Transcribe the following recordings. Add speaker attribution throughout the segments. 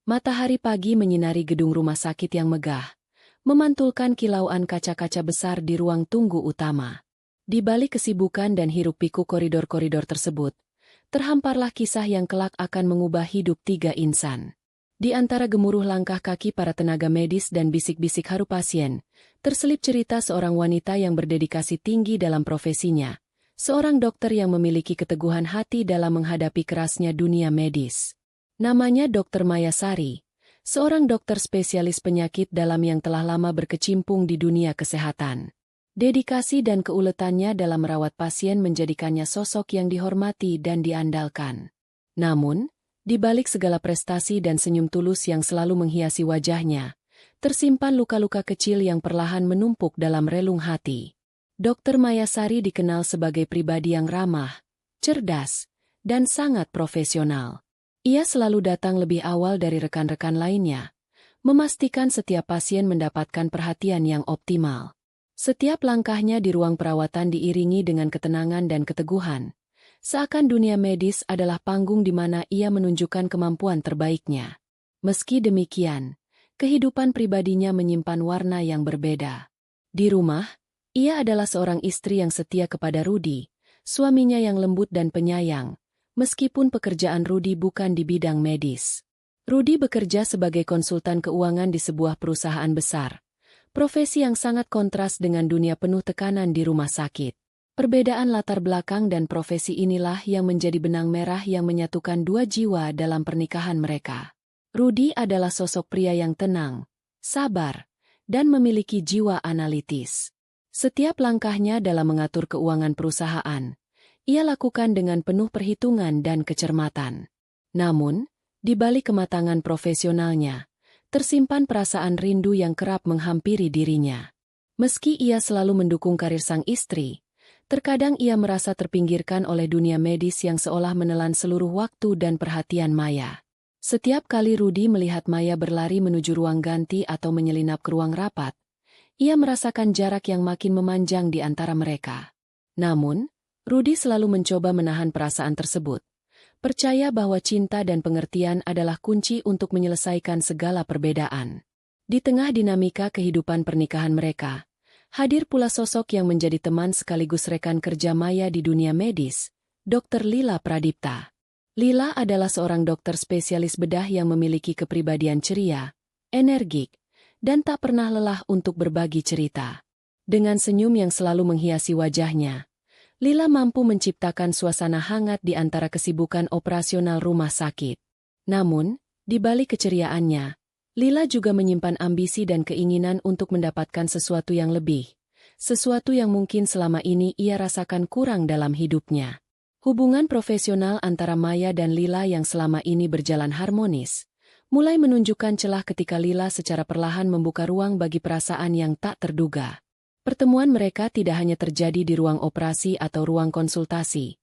Speaker 1: Matahari pagi menyinari gedung rumah sakit yang megah, memantulkan kilauan kaca-kaca besar di ruang tunggu utama. Di balik kesibukan dan hiruk-pikuk koridor-koridor tersebut, terhamparlah kisah yang kelak akan mengubah hidup tiga insan. Di antara gemuruh langkah kaki para tenaga medis dan bisik-bisik haru pasien, terselip cerita seorang wanita yang berdedikasi tinggi dalam profesinya, seorang dokter yang memiliki keteguhan hati dalam menghadapi kerasnya dunia medis. Namanya Dr. Maya Sari, seorang dokter spesialis penyakit dalam yang telah lama berkecimpung di dunia kesehatan. Dedikasi dan keuletannya dalam merawat pasien menjadikannya sosok yang dihormati dan diandalkan. Namun, di balik segala prestasi dan senyum tulus yang selalu menghiasi wajahnya, tersimpan luka-luka kecil yang perlahan menumpuk dalam relung hati. Dr. Maya Sari dikenal sebagai pribadi yang ramah, cerdas, dan sangat profesional. Ia selalu datang lebih awal dari rekan-rekan lainnya, memastikan setiap pasien mendapatkan perhatian yang optimal. Setiap langkahnya di ruang perawatan diiringi dengan ketenangan dan keteguhan, seakan dunia medis adalah panggung di mana ia menunjukkan kemampuan terbaiknya. Meski demikian, kehidupan pribadinya menyimpan warna yang berbeda. Di rumah, ia adalah seorang istri yang setia kepada Rudy, suaminya yang lembut dan penyayang, meskipun pekerjaan Rudy bukan di bidang medis. Rudy bekerja sebagai konsultan keuangan di sebuah perusahaan besar, profesi yang sangat kontras dengan dunia penuh tekanan di rumah sakit. Perbedaan latar belakang dan profesi inilah yang menjadi benang merah yang menyatukan dua jiwa dalam pernikahan mereka. Rudy adalah sosok pria yang tenang, sabar, dan memiliki jiwa analitis. Setiap langkahnya dalam mengatur keuangan perusahaan, ia lakukan dengan penuh perhitungan dan kecermatan. Namun, di balik kematangan profesionalnya, tersimpan perasaan rindu yang kerap menghampiri dirinya. Meski ia selalu mendukung karir sang istri, terkadang ia merasa terpinggirkan oleh dunia medis yang seolah menelan seluruh waktu dan perhatian Maya. Setiap kali Rudy melihat Maya berlari menuju ruang ganti atau menyelinap ke ruang rapat, ia merasakan jarak yang makin memanjang di antara mereka. Namun, Rudy selalu mencoba menahan perasaan tersebut, percaya bahwa cinta dan pengertian adalah kunci untuk menyelesaikan segala perbedaan. Di tengah dinamika kehidupan pernikahan mereka, hadir pula sosok yang menjadi teman sekaligus rekan kerja Maya di dunia medis, Dr. Lila Pradipta. Lila adalah seorang dokter spesialis bedah yang memiliki kepribadian ceria, energik, dan tak pernah lelah untuk berbagi cerita. Dengan senyum yang selalu menghiasi wajahnya, Lila mampu menciptakan suasana hangat di antara kesibukan operasional rumah sakit. Namun, di balik keceriaannya, Lila juga menyimpan ambisi dan keinginan untuk mendapatkan sesuatu yang lebih. Sesuatu yang mungkin selama ini ia rasakan kurang dalam hidupnya. Hubungan profesional antara Maya dan Lila yang selama ini berjalan harmonis, mulai menunjukkan celah ketika Lila secara perlahan membuka ruang bagi perasaan yang tak terduga. Pertemuan mereka tidak hanya terjadi di ruang operasi atau ruang konsultasi,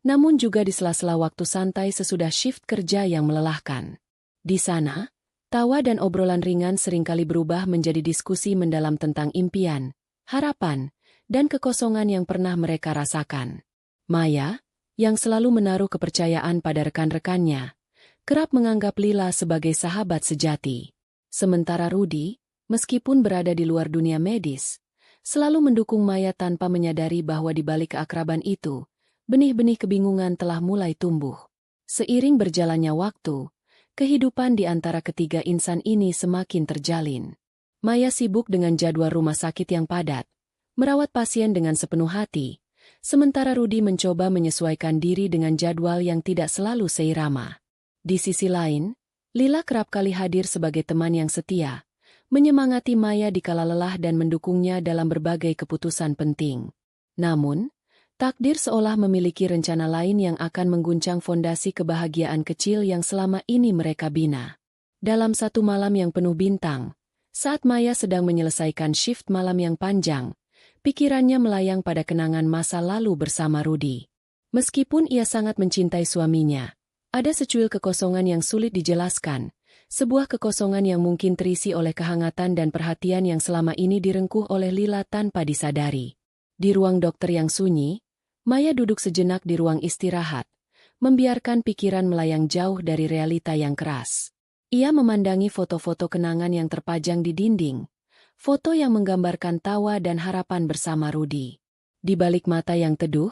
Speaker 1: namun juga di sela-sela waktu santai sesudah shift kerja yang melelahkan. Di sana, tawa dan obrolan ringan seringkali berubah menjadi diskusi mendalam tentang impian, harapan, dan kekosongan yang pernah mereka rasakan. Maya, yang selalu menaruh kepercayaan pada rekan-rekannya, kerap menganggap Lila sebagai sahabat sejati. Sementara Rudy, meskipun berada di luar dunia medis, selalu mendukung Maya tanpa menyadari bahwa di balik keakraban itu, benih-benih kebingungan telah mulai tumbuh. Seiring berjalannya waktu, kehidupan di antara ketiga insan ini semakin terjalin. Maya sibuk dengan jadwal rumah sakit yang padat, merawat pasien dengan sepenuh hati, sementara Rudy mencoba menyesuaikan diri dengan jadwal yang tidak selalu seirama. Di sisi lain, Lila kerap kali hadir sebagai teman yang setia, menyemangati Maya dikala lelah dan mendukungnya dalam berbagai keputusan penting. Namun, takdir seolah memiliki rencana lain yang akan mengguncang fondasi kebahagiaan kecil yang selama ini mereka bina. Dalam satu malam yang penuh bintang, saat Maya sedang menyelesaikan shift malam yang panjang, pikirannya melayang pada kenangan masa lalu bersama Rudy. Meskipun ia sangat mencintai suaminya, ada secuil kekosongan yang sulit dijelaskan, sebuah kekosongan yang mungkin terisi oleh kehangatan dan perhatian yang selama ini direngkuh oleh Lila tanpa disadari. Di ruang dokter yang sunyi, Maya duduk sejenak di ruang istirahat, membiarkan pikiran melayang jauh dari realita yang keras. Ia memandangi foto-foto kenangan yang terpajang di dinding, foto yang menggambarkan tawa dan harapan bersama Rudy. Di balik mata yang teduh,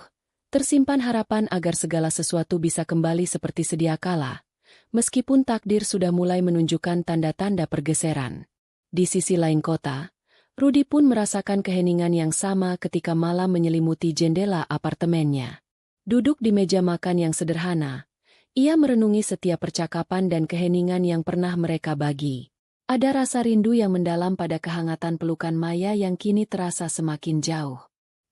Speaker 1: tersimpan harapan agar segala sesuatu bisa kembali seperti sedia kala, meskipun takdir sudah mulai menunjukkan tanda-tanda pergeseran. Di sisi lain kota, Rudy pun merasakan keheningan yang sama ketika malam menyelimuti jendela apartemennya. Duduk di meja makan yang sederhana, ia merenungi setiap percakapan dan keheningan yang pernah mereka bagi. Ada rasa rindu yang mendalam pada kehangatan pelukan Maya yang kini terasa semakin jauh.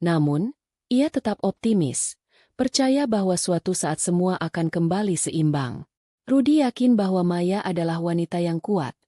Speaker 1: Namun, ia tetap optimis, percaya bahwa suatu saat semua akan kembali seimbang. Rudy yakin bahwa Maya adalah wanita yang kuat,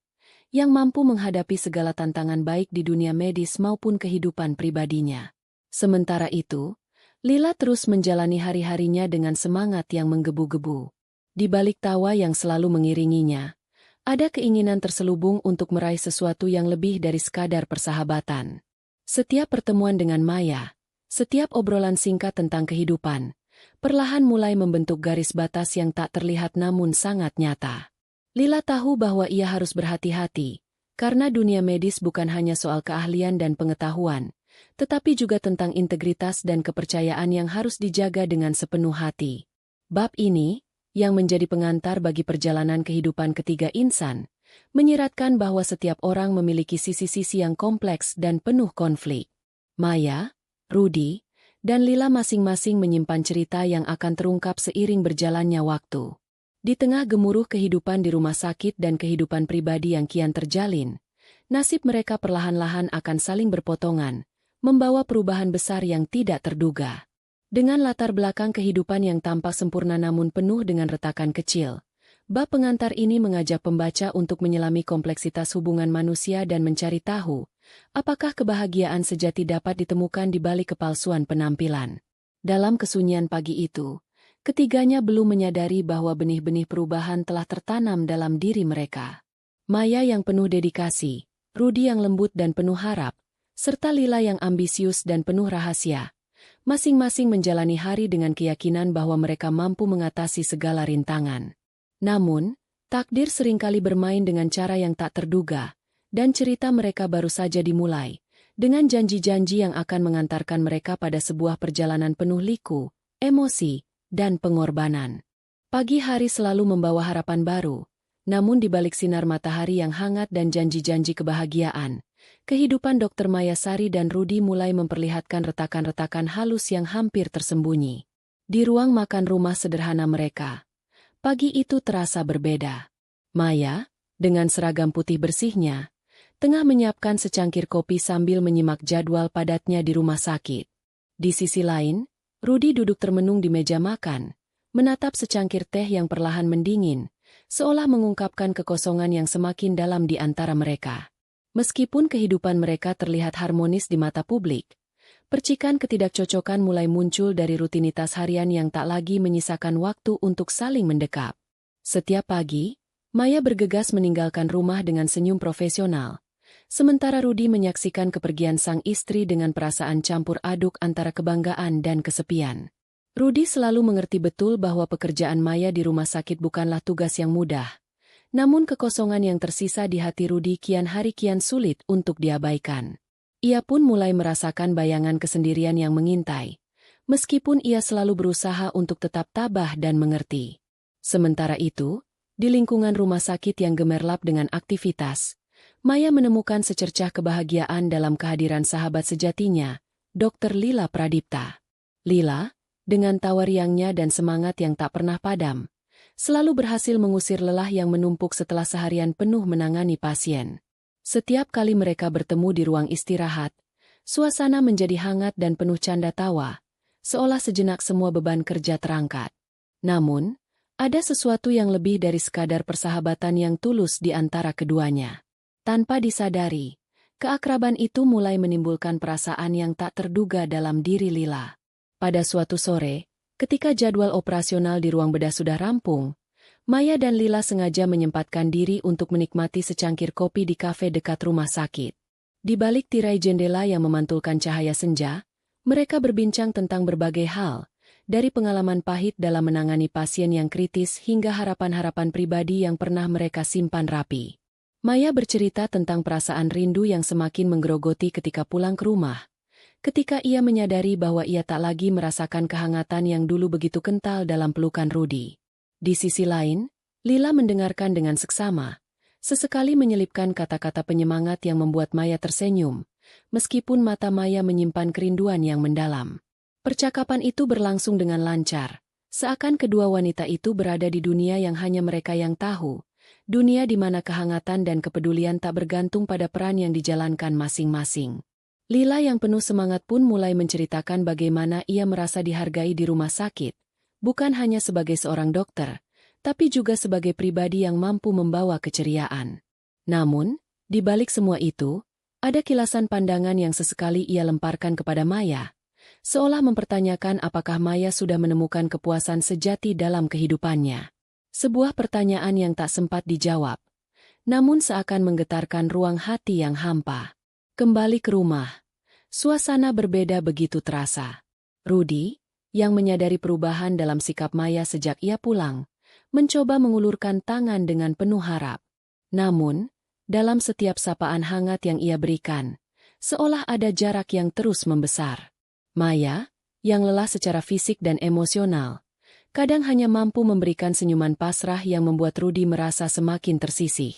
Speaker 1: yang mampu menghadapi segala tantangan baik di dunia medis maupun kehidupan pribadinya. Sementara itu, Lila terus menjalani hari-harinya dengan semangat yang menggebu-gebu. Di balik tawa yang selalu mengiringinya, ada keinginan terselubung untuk meraih sesuatu yang lebih dari sekadar persahabatan. Setiap pertemuan dengan Maya, setiap obrolan singkat tentang kehidupan, perlahan mulai membentuk garis batas yang tak terlihat namun sangat nyata. Lila tahu bahwa ia harus berhati-hati, karena dunia medis bukan hanya soal keahlian dan pengetahuan, tetapi juga tentang integritas dan kepercayaan yang harus dijaga dengan sepenuh hati. Bab ini, yang menjadi pengantar bagi perjalanan kehidupan ketiga insan, menyiratkan bahwa setiap orang memiliki sisi-sisi yang kompleks dan penuh konflik. Maya, Rudy, dan Lila masing-masing menyimpan cerita yang akan terungkap seiring berjalannya waktu. Di tengah gemuruh kehidupan di rumah sakit dan kehidupan pribadi yang kian terjalin, nasib mereka perlahan-lahan akan saling berpotongan, membawa perubahan besar yang tidak terduga. Dengan latar belakang kehidupan yang tampak sempurna namun penuh dengan retakan kecil, bab pengantar ini mengajak pembaca untuk menyelami kompleksitas hubungan manusia dan mencari tahu, apakah kebahagiaan sejati dapat ditemukan di balik kepalsuan penampilan. Dalam kesunyian pagi itu, ketiganya belum menyadari bahwa benih-benih perubahan telah tertanam dalam diri mereka. Maya yang penuh dedikasi, Rudy yang lembut dan penuh harap, serta Lila yang ambisius dan penuh rahasia, masing-masing menjalani hari dengan keyakinan bahwa mereka mampu mengatasi segala rintangan. Namun, takdir seringkali bermain dengan cara yang tak terduga, dan cerita mereka baru saja dimulai, dengan janji-janji yang akan mengantarkan mereka pada sebuah perjalanan penuh liku, emosi, dan pengorbanan. Pagi hari selalu membawa harapan baru, namun di balik sinar matahari yang hangat dan janji-janji kebahagiaan, kehidupan Dr. Mayasari dan Rudy mulai memperlihatkan retakan-retakan halus yang hampir tersembunyi. Di ruang makan rumah sederhana mereka, pagi itu terasa berbeda. Maya, dengan seragam putih bersihnya, tengah menyiapkan secangkir kopi sambil menyimak jadwal padatnya di rumah sakit. Di sisi lain, Rudy duduk termenung di meja makan, menatap secangkir teh yang perlahan mendingin, seolah mengungkapkan kekosongan yang semakin dalam di antara mereka. Meskipun kehidupan mereka terlihat harmonis di mata publik, percikan ketidakcocokan mulai muncul dari rutinitas harian yang tak lagi menyisakan waktu untuk saling mendekap. Setiap pagi, Maya bergegas meninggalkan rumah dengan senyum profesional, sementara Rudy menyaksikan kepergian sang istri dengan perasaan campur aduk antara kebanggaan dan kesepian. Rudy selalu mengerti betul bahwa pekerjaan Maya di rumah sakit bukanlah tugas yang mudah. Namun kekosongan yang tersisa di hati Rudy kian hari kian sulit untuk diabaikan. Ia pun mulai merasakan bayangan kesendirian yang mengintai, meskipun ia selalu berusaha untuk tetap tabah dan mengerti. Sementara itu, di lingkungan rumah sakit yang gemerlap dengan aktivitas, Maya menemukan secercah kebahagiaan dalam kehadiran sahabat sejatinya, Dr. Lila Pradipta. Lila, dengan tawa riangnya dan semangat yang tak pernah padam, selalu berhasil mengusir lelah yang menumpuk setelah seharian penuh menangani pasien. Setiap kali mereka bertemu di ruang istirahat, suasana menjadi hangat dan penuh canda tawa, seolah sejenak semua beban kerja terangkat. Namun, ada sesuatu yang lebih dari sekadar persahabatan yang tulus di antara keduanya. Tanpa disadari, keakraban itu mulai menimbulkan perasaan yang tak terduga dalam diri Lila. Pada suatu sore, ketika jadwal operasional di ruang bedah sudah rampung, Maya dan Lila sengaja menyempatkan diri untuk menikmati secangkir kopi di kafe dekat rumah sakit. Di balik tirai jendela yang memantulkan cahaya senja, mereka berbincang tentang berbagai hal, dari pengalaman pahit dalam menangani pasien yang kritis hingga harapan-harapan pribadi yang pernah mereka simpan rapi. Maya bercerita tentang perasaan rindu yang semakin menggerogoti ketika pulang ke rumah. Ketika ia menyadari bahwa ia tak lagi merasakan kehangatan yang dulu begitu kental dalam pelukan Rudy. Di sisi lain, Lila mendengarkan dengan seksama, sesekali menyelipkan kata-kata penyemangat yang membuat Maya tersenyum, meskipun mata Maya menyimpan kerinduan yang mendalam. Percakapan itu berlangsung dengan lancar, seakan kedua wanita itu berada di dunia yang hanya mereka yang tahu, dunia di mana kehangatan dan kepedulian tak bergantung pada peran yang dijalankan masing-masing. Lila yang penuh semangat pun mulai menceritakan bagaimana ia merasa dihargai di rumah sakit, bukan hanya sebagai seorang dokter, tapi juga sebagai pribadi yang mampu membawa keceriaan. Namun, di balik semua itu, ada kilasan pandangan yang sesekali ia lemparkan kepada Maya, seolah mempertanyakan apakah Maya sudah menemukan kepuasan sejati dalam kehidupannya. Sebuah pertanyaan yang tak sempat dijawab, namun seakan menggetarkan ruang hati yang hampa. Kembali ke rumah, suasana berbeda begitu terasa. Rudy, yang menyadari perubahan dalam sikap Maya sejak ia pulang, mencoba mengulurkan tangan dengan penuh harap. Namun, dalam setiap sapaan hangat yang ia berikan, seolah ada jarak yang terus membesar. Maya, yang lelah secara fisik dan emosional, kadang hanya mampu memberikan senyuman pasrah yang membuat Rudy merasa semakin tersisih.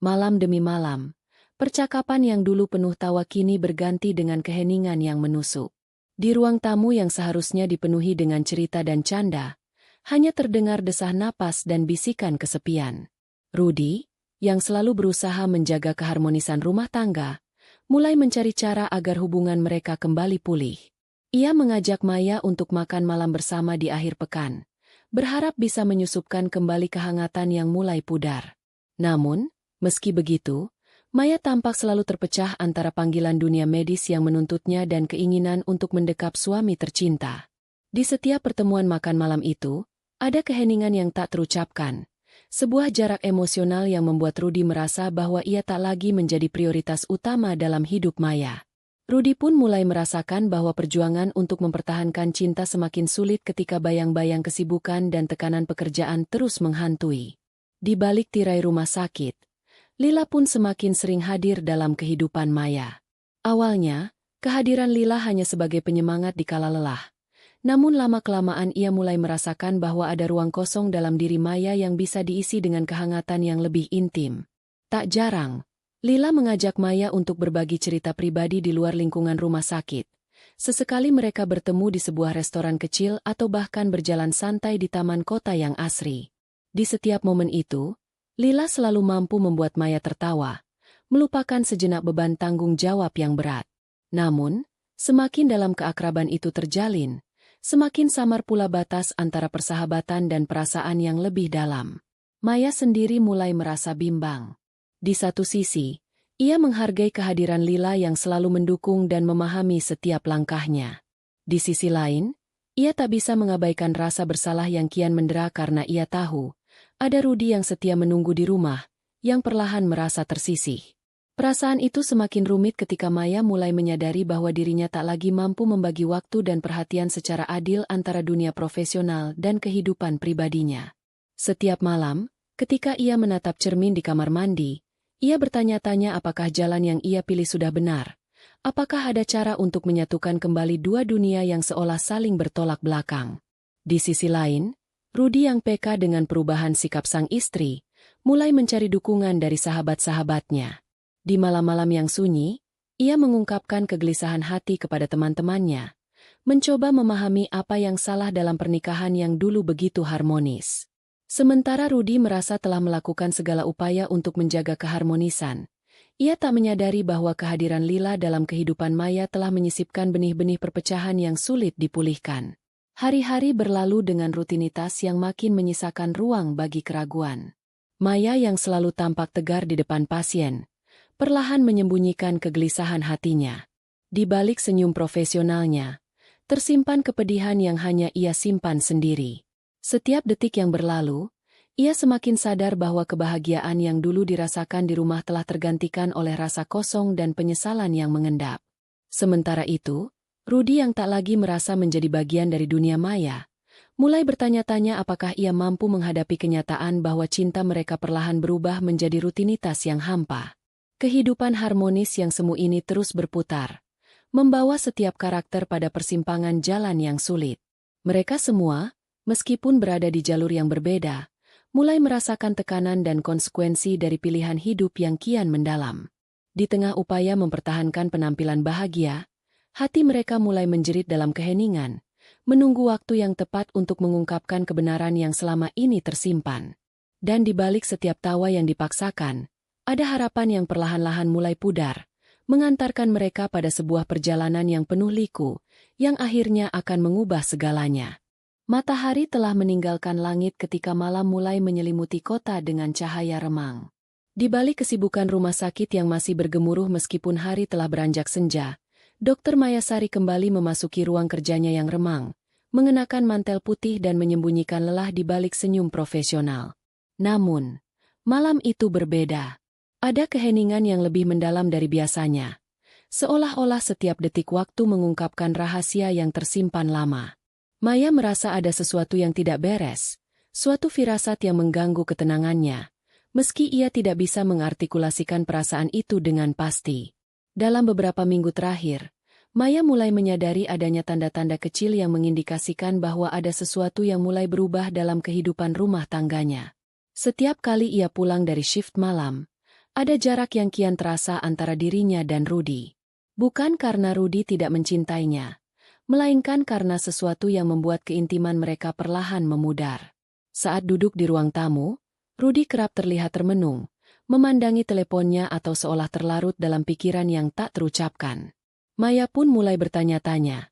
Speaker 1: Malam demi malam, percakapan yang dulu penuh tawa kini berganti dengan keheningan yang menusuk. Di ruang tamu yang seharusnya dipenuhi dengan cerita dan canda, hanya terdengar desah napas dan bisikan kesepian. Rudy, yang selalu berusaha menjaga keharmonisan rumah tangga, mulai mencari cara agar hubungan mereka kembali pulih. Ia mengajak Maya untuk makan malam bersama di akhir pekan, berharap bisa menyusupkan kembali kehangatan yang mulai pudar. Namun, meski begitu, Maya tampak selalu terpecah antara panggilan dunia medis yang menuntutnya dan keinginan untuk mendekap suami tercinta. Di setiap pertemuan makan malam itu, ada keheningan yang tak terucapkan, sebuah jarak emosional yang membuat Rudy merasa bahwa ia tak lagi menjadi prioritas utama dalam hidup Maya. Rudy pun mulai merasakan bahwa perjuangan untuk mempertahankan cinta semakin sulit ketika bayang-bayang kesibukan dan tekanan pekerjaan terus menghantui. Di balik tirai rumah sakit, Lila pun semakin sering hadir dalam kehidupan Maya. Awalnya, kehadiran Lila hanya sebagai penyemangat di kala lelah. Namun lama-kelamaan ia mulai merasakan bahwa ada ruang kosong dalam diri Maya yang bisa diisi dengan kehangatan yang lebih intim. Tak jarang, Lila mengajak Maya untuk berbagi cerita pribadi di luar lingkungan rumah sakit. Sesekali mereka bertemu di sebuah restoran kecil atau bahkan berjalan santai di taman kota yang asri. Di setiap momen itu, Lila selalu mampu membuat Maya tertawa, melupakan sejenak beban tanggung jawab yang berat. Namun, semakin dalam keakraban itu terjalin, semakin samar pula batas antara persahabatan dan perasaan yang lebih dalam. Maya sendiri mulai merasa bimbang. Di satu sisi, ia menghargai kehadiran Lila yang selalu mendukung dan memahami setiap langkahnya. Di sisi lain, ia tak bisa mengabaikan rasa bersalah yang kian mendera karena ia tahu ada Rudy yang setia menunggu di rumah, yang perlahan merasa tersisih. Perasaan itu semakin rumit ketika Maya mulai menyadari bahwa dirinya tak lagi mampu membagi waktu dan perhatian secara adil antara dunia profesional dan kehidupan pribadinya. Setiap malam, ketika ia menatap cermin di kamar mandi, ia bertanya-tanya apakah jalan yang ia pilih sudah benar. Apakah ada cara untuk menyatukan kembali dua dunia yang seolah saling bertolak belakang. Di sisi lain, Rudy yang peka dengan perubahan sikap sang istri, mulai mencari dukungan dari sahabat-sahabatnya. Di malam-malam yang sunyi, ia mengungkapkan kegelisahan hati kepada teman-temannya, mencoba memahami apa yang salah dalam pernikahan yang dulu begitu harmonis. Sementara Rudy merasa telah melakukan segala upaya untuk menjaga keharmonisan, ia tak menyadari bahwa kehadiran Lila dalam kehidupan Maya telah menyisipkan benih-benih perpecahan yang sulit dipulihkan. Hari-hari berlalu dengan rutinitas yang makin menyisakan ruang bagi keraguan. Maya yang selalu tampak tegar di depan pasien, perlahan menyembunyikan kegelisahan hatinya. Di balik senyum profesionalnya, tersimpan kepedihan yang hanya ia simpan sendiri. Setiap detik yang berlalu, ia semakin sadar bahwa kebahagiaan yang dulu dirasakan di rumah telah tergantikan oleh rasa kosong dan penyesalan yang mengendap. Sementara itu, Rudy yang tak lagi merasa menjadi bagian dari dunia Maya, mulai bertanya-tanya apakah ia mampu menghadapi kenyataan bahwa cinta mereka perlahan berubah menjadi rutinitas yang hampa. Kehidupan harmonis yang semu ini terus berputar, membawa setiap karakter pada persimpangan jalan yang sulit. Mereka semua, meskipun berada di jalur yang berbeda, mulai merasakan tekanan dan konsekuensi dari pilihan hidup yang kian mendalam. Di tengah upaya mempertahankan penampilan bahagia, hati mereka mulai menjerit dalam keheningan, menunggu waktu yang tepat untuk mengungkapkan kebenaran yang selama ini tersimpan. Dan di balik setiap tawa yang dipaksakan, ada harapan yang perlahan-lahan mulai pudar, mengantarkan mereka pada sebuah perjalanan yang penuh liku, yang akhirnya akan mengubah segalanya. Matahari telah meninggalkan langit ketika malam mulai menyelimuti kota dengan cahaya remang. Di balik kesibukan rumah sakit yang masih bergemuruh meskipun hari telah beranjak senja, Dr. Mayasari kembali memasuki ruang kerjanya yang remang, mengenakan mantel putih dan menyembunyikan lelah di balik senyum profesional. Namun, malam itu berbeda. Ada keheningan yang lebih mendalam dari biasanya. Seolah-olah setiap detik waktu mengungkapkan rahasia yang tersimpan lama. Maya merasa ada sesuatu yang tidak beres, suatu firasat yang mengganggu ketenangannya, meski ia tidak bisa mengartikulasikan perasaan itu dengan pasti. Dalam beberapa minggu terakhir, Maya mulai menyadari adanya tanda-tanda kecil yang mengindikasikan bahwa ada sesuatu yang mulai berubah dalam kehidupan rumah tangganya. Setiap kali ia pulang dari shift malam, ada jarak yang kian terasa antara dirinya dan Rudy. Bukan karena Rudy tidak mencintainya, melainkan karena sesuatu yang membuat keintiman mereka perlahan memudar. Saat duduk di ruang tamu, Rudy kerap terlihat termenung, memandangi teleponnya atau seolah terlarut dalam pikiran yang tak terucapkan. Maya pun mulai bertanya-tanya,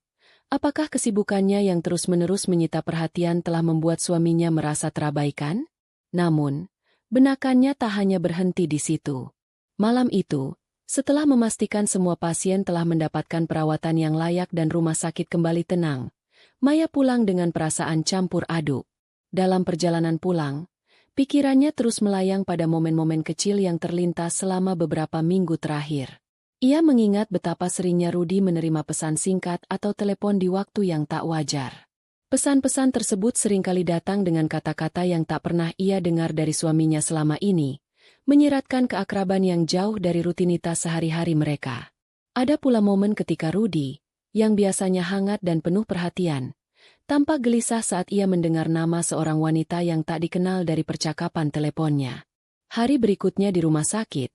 Speaker 1: apakah kesibukannya yang terus-menerus menyita perhatian telah membuat suaminya merasa terabaikan? Namun, benakannya tak hanya berhenti di situ. Malam itu, setelah memastikan semua pasien telah mendapatkan perawatan yang layak dan rumah sakit kembali tenang, Maya pulang dengan perasaan campur aduk. Dalam perjalanan pulang, pikirannya terus melayang pada momen-momen kecil yang terlintas selama beberapa minggu terakhir. Ia mengingat betapa seringnya Rudy menerima pesan singkat atau telepon di waktu yang tak wajar. Pesan-pesan tersebut seringkali datang dengan kata-kata yang tak pernah ia dengar dari suaminya selama ini, menyiratkan keakraban yang jauh dari rutinitas sehari-hari mereka. Ada pula momen ketika Rudy, yang biasanya hangat dan penuh perhatian, tampak gelisah saat ia mendengar nama seorang wanita yang tak dikenal dari percakapan teleponnya. Hari berikutnya di rumah sakit,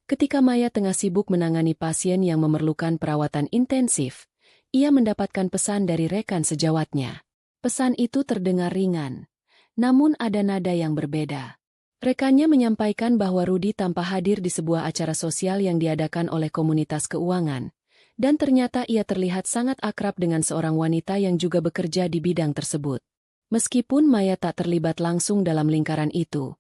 Speaker 1: ketika Maya tengah sibuk menangani pasien yang memerlukan perawatan intensif, ia mendapatkan pesan dari rekan sejawatnya. Pesan itu terdengar ringan, namun ada nada yang berbeda. Rekannya menyampaikan bahwa Rudy tanpa hadir di sebuah acara sosial yang diadakan oleh komunitas keuangan, dan ternyata ia terlihat sangat akrab dengan seorang wanita yang juga bekerja di bidang tersebut. Meskipun Maya tak terlibat langsung dalam lingkaran itu,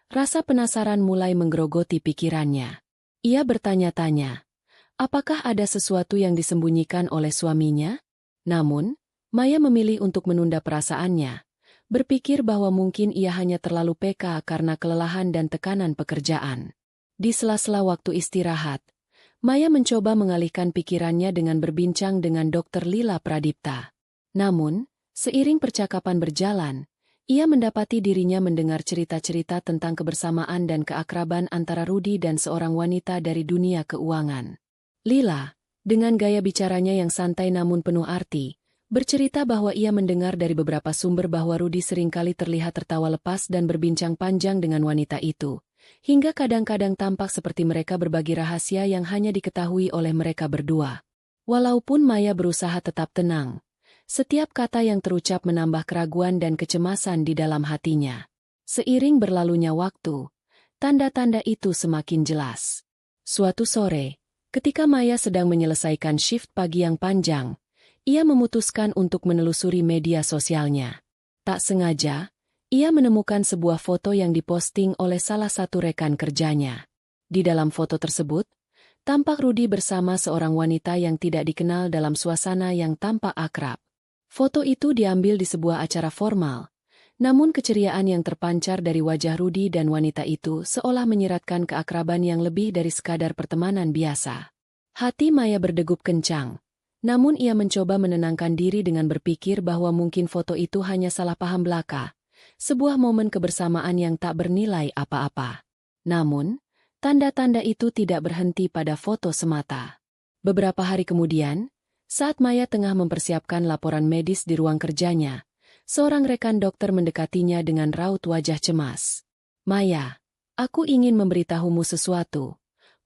Speaker 1: rasa penasaran mulai menggerogoti pikirannya. Ia bertanya-tanya, apakah ada sesuatu yang disembunyikan oleh suaminya? Namun, Maya memilih untuk menunda perasaannya, berpikir bahwa mungkin ia hanya terlalu peka karena kelelahan dan tekanan pekerjaan. Di sela-sela waktu istirahat, Maya mencoba mengalihkan pikirannya dengan berbincang dengan Dr. Lila Pradipta. Namun, seiring percakapan berjalan, ia mendapati dirinya mendengar cerita-cerita tentang kebersamaan dan keakraban antara Rudy dan seorang wanita dari dunia keuangan. Lila, dengan gaya bicaranya yang santai namun penuh arti, bercerita bahwa ia mendengar dari beberapa sumber bahwa Rudy seringkali terlihat tertawa lepas dan berbincang panjang dengan wanita itu, hingga kadang-kadang tampak seperti mereka berbagi rahasia yang hanya diketahui oleh mereka berdua. Walaupun Maya berusaha tetap tenang, setiap kata yang terucap menambah keraguan dan kecemasan di dalam hatinya. Seiring berlalunya waktu, tanda-tanda itu semakin jelas. Suatu sore, ketika Maya sedang menyelesaikan shift pagi yang panjang, ia memutuskan untuk menelusuri media sosialnya. Tak sengaja, ia menemukan sebuah foto yang diposting oleh salah satu rekan kerjanya. Di dalam foto tersebut, tampak Rudy bersama seorang wanita yang tidak dikenal dalam suasana yang tampak akrab. Foto itu diambil di sebuah acara formal, namun keceriaan yang terpancar dari wajah Rudy dan wanita itu seolah menyiratkan keakraban yang lebih dari sekadar pertemanan biasa. Hati Maya berdegup kencang, Namun ia mencoba menenangkan diri dengan berpikir bahwa mungkin foto itu hanya salah paham belaka, sebuah momen kebersamaan yang tak bernilai apa-apa. Namun, tanda-tanda itu tidak berhenti pada foto semata. Beberapa hari kemudian, saat Maya tengah mempersiapkan laporan medis di ruang kerjanya, seorang rekan dokter mendekatinya dengan raut wajah cemas. "Maya, aku ingin memberitahumu sesuatu,"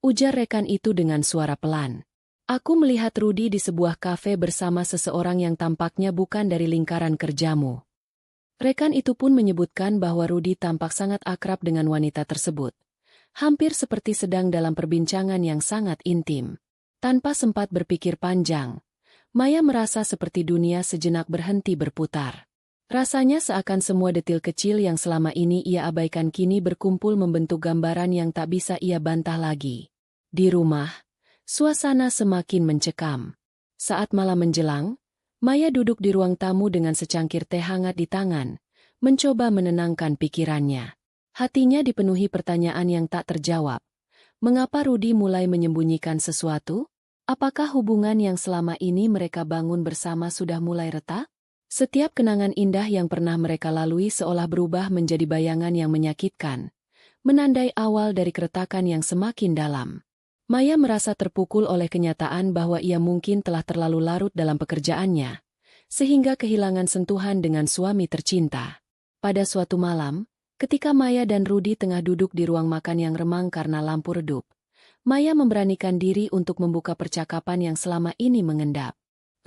Speaker 1: ujar rekan itu dengan suara pelan. "Aku melihat Rudy di sebuah kafe bersama seseorang yang tampaknya bukan dari lingkaran kerjamu." Rekan itu pun menyebutkan bahwa Rudy tampak sangat akrab dengan wanita tersebut, hampir seperti sedang dalam perbincangan yang sangat intim. Tanpa sempat berpikir panjang, Maya merasa seperti dunia sejenak berhenti berputar. Rasanya seakan semua detil kecil yang selama ini ia abaikan kini berkumpul membentuk gambaran yang tak bisa ia bantah lagi. Di rumah, suasana semakin mencekam. Saat malam menjelang, Maya duduk di ruang tamu dengan secangkir teh hangat di tangan, mencoba menenangkan pikirannya. Hatinya dipenuhi pertanyaan yang tak terjawab. Mengapa Rudy mulai menyembunyikan sesuatu? Apakah hubungan yang selama ini mereka bangun bersama sudah mulai retak? Setiap kenangan indah yang pernah mereka lalui seolah berubah menjadi bayangan yang menyakitkan, menandai awal dari keretakan yang semakin dalam. Maya merasa terpukul oleh kenyataan bahwa ia mungkin telah terlalu larut dalam pekerjaannya, sehingga kehilangan sentuhan dengan suami tercinta. Pada suatu malam, ketika Maya dan Rudy tengah duduk di ruang makan yang remang karena lampu redup, Maya memberanikan diri untuk membuka percakapan yang selama ini mengendap.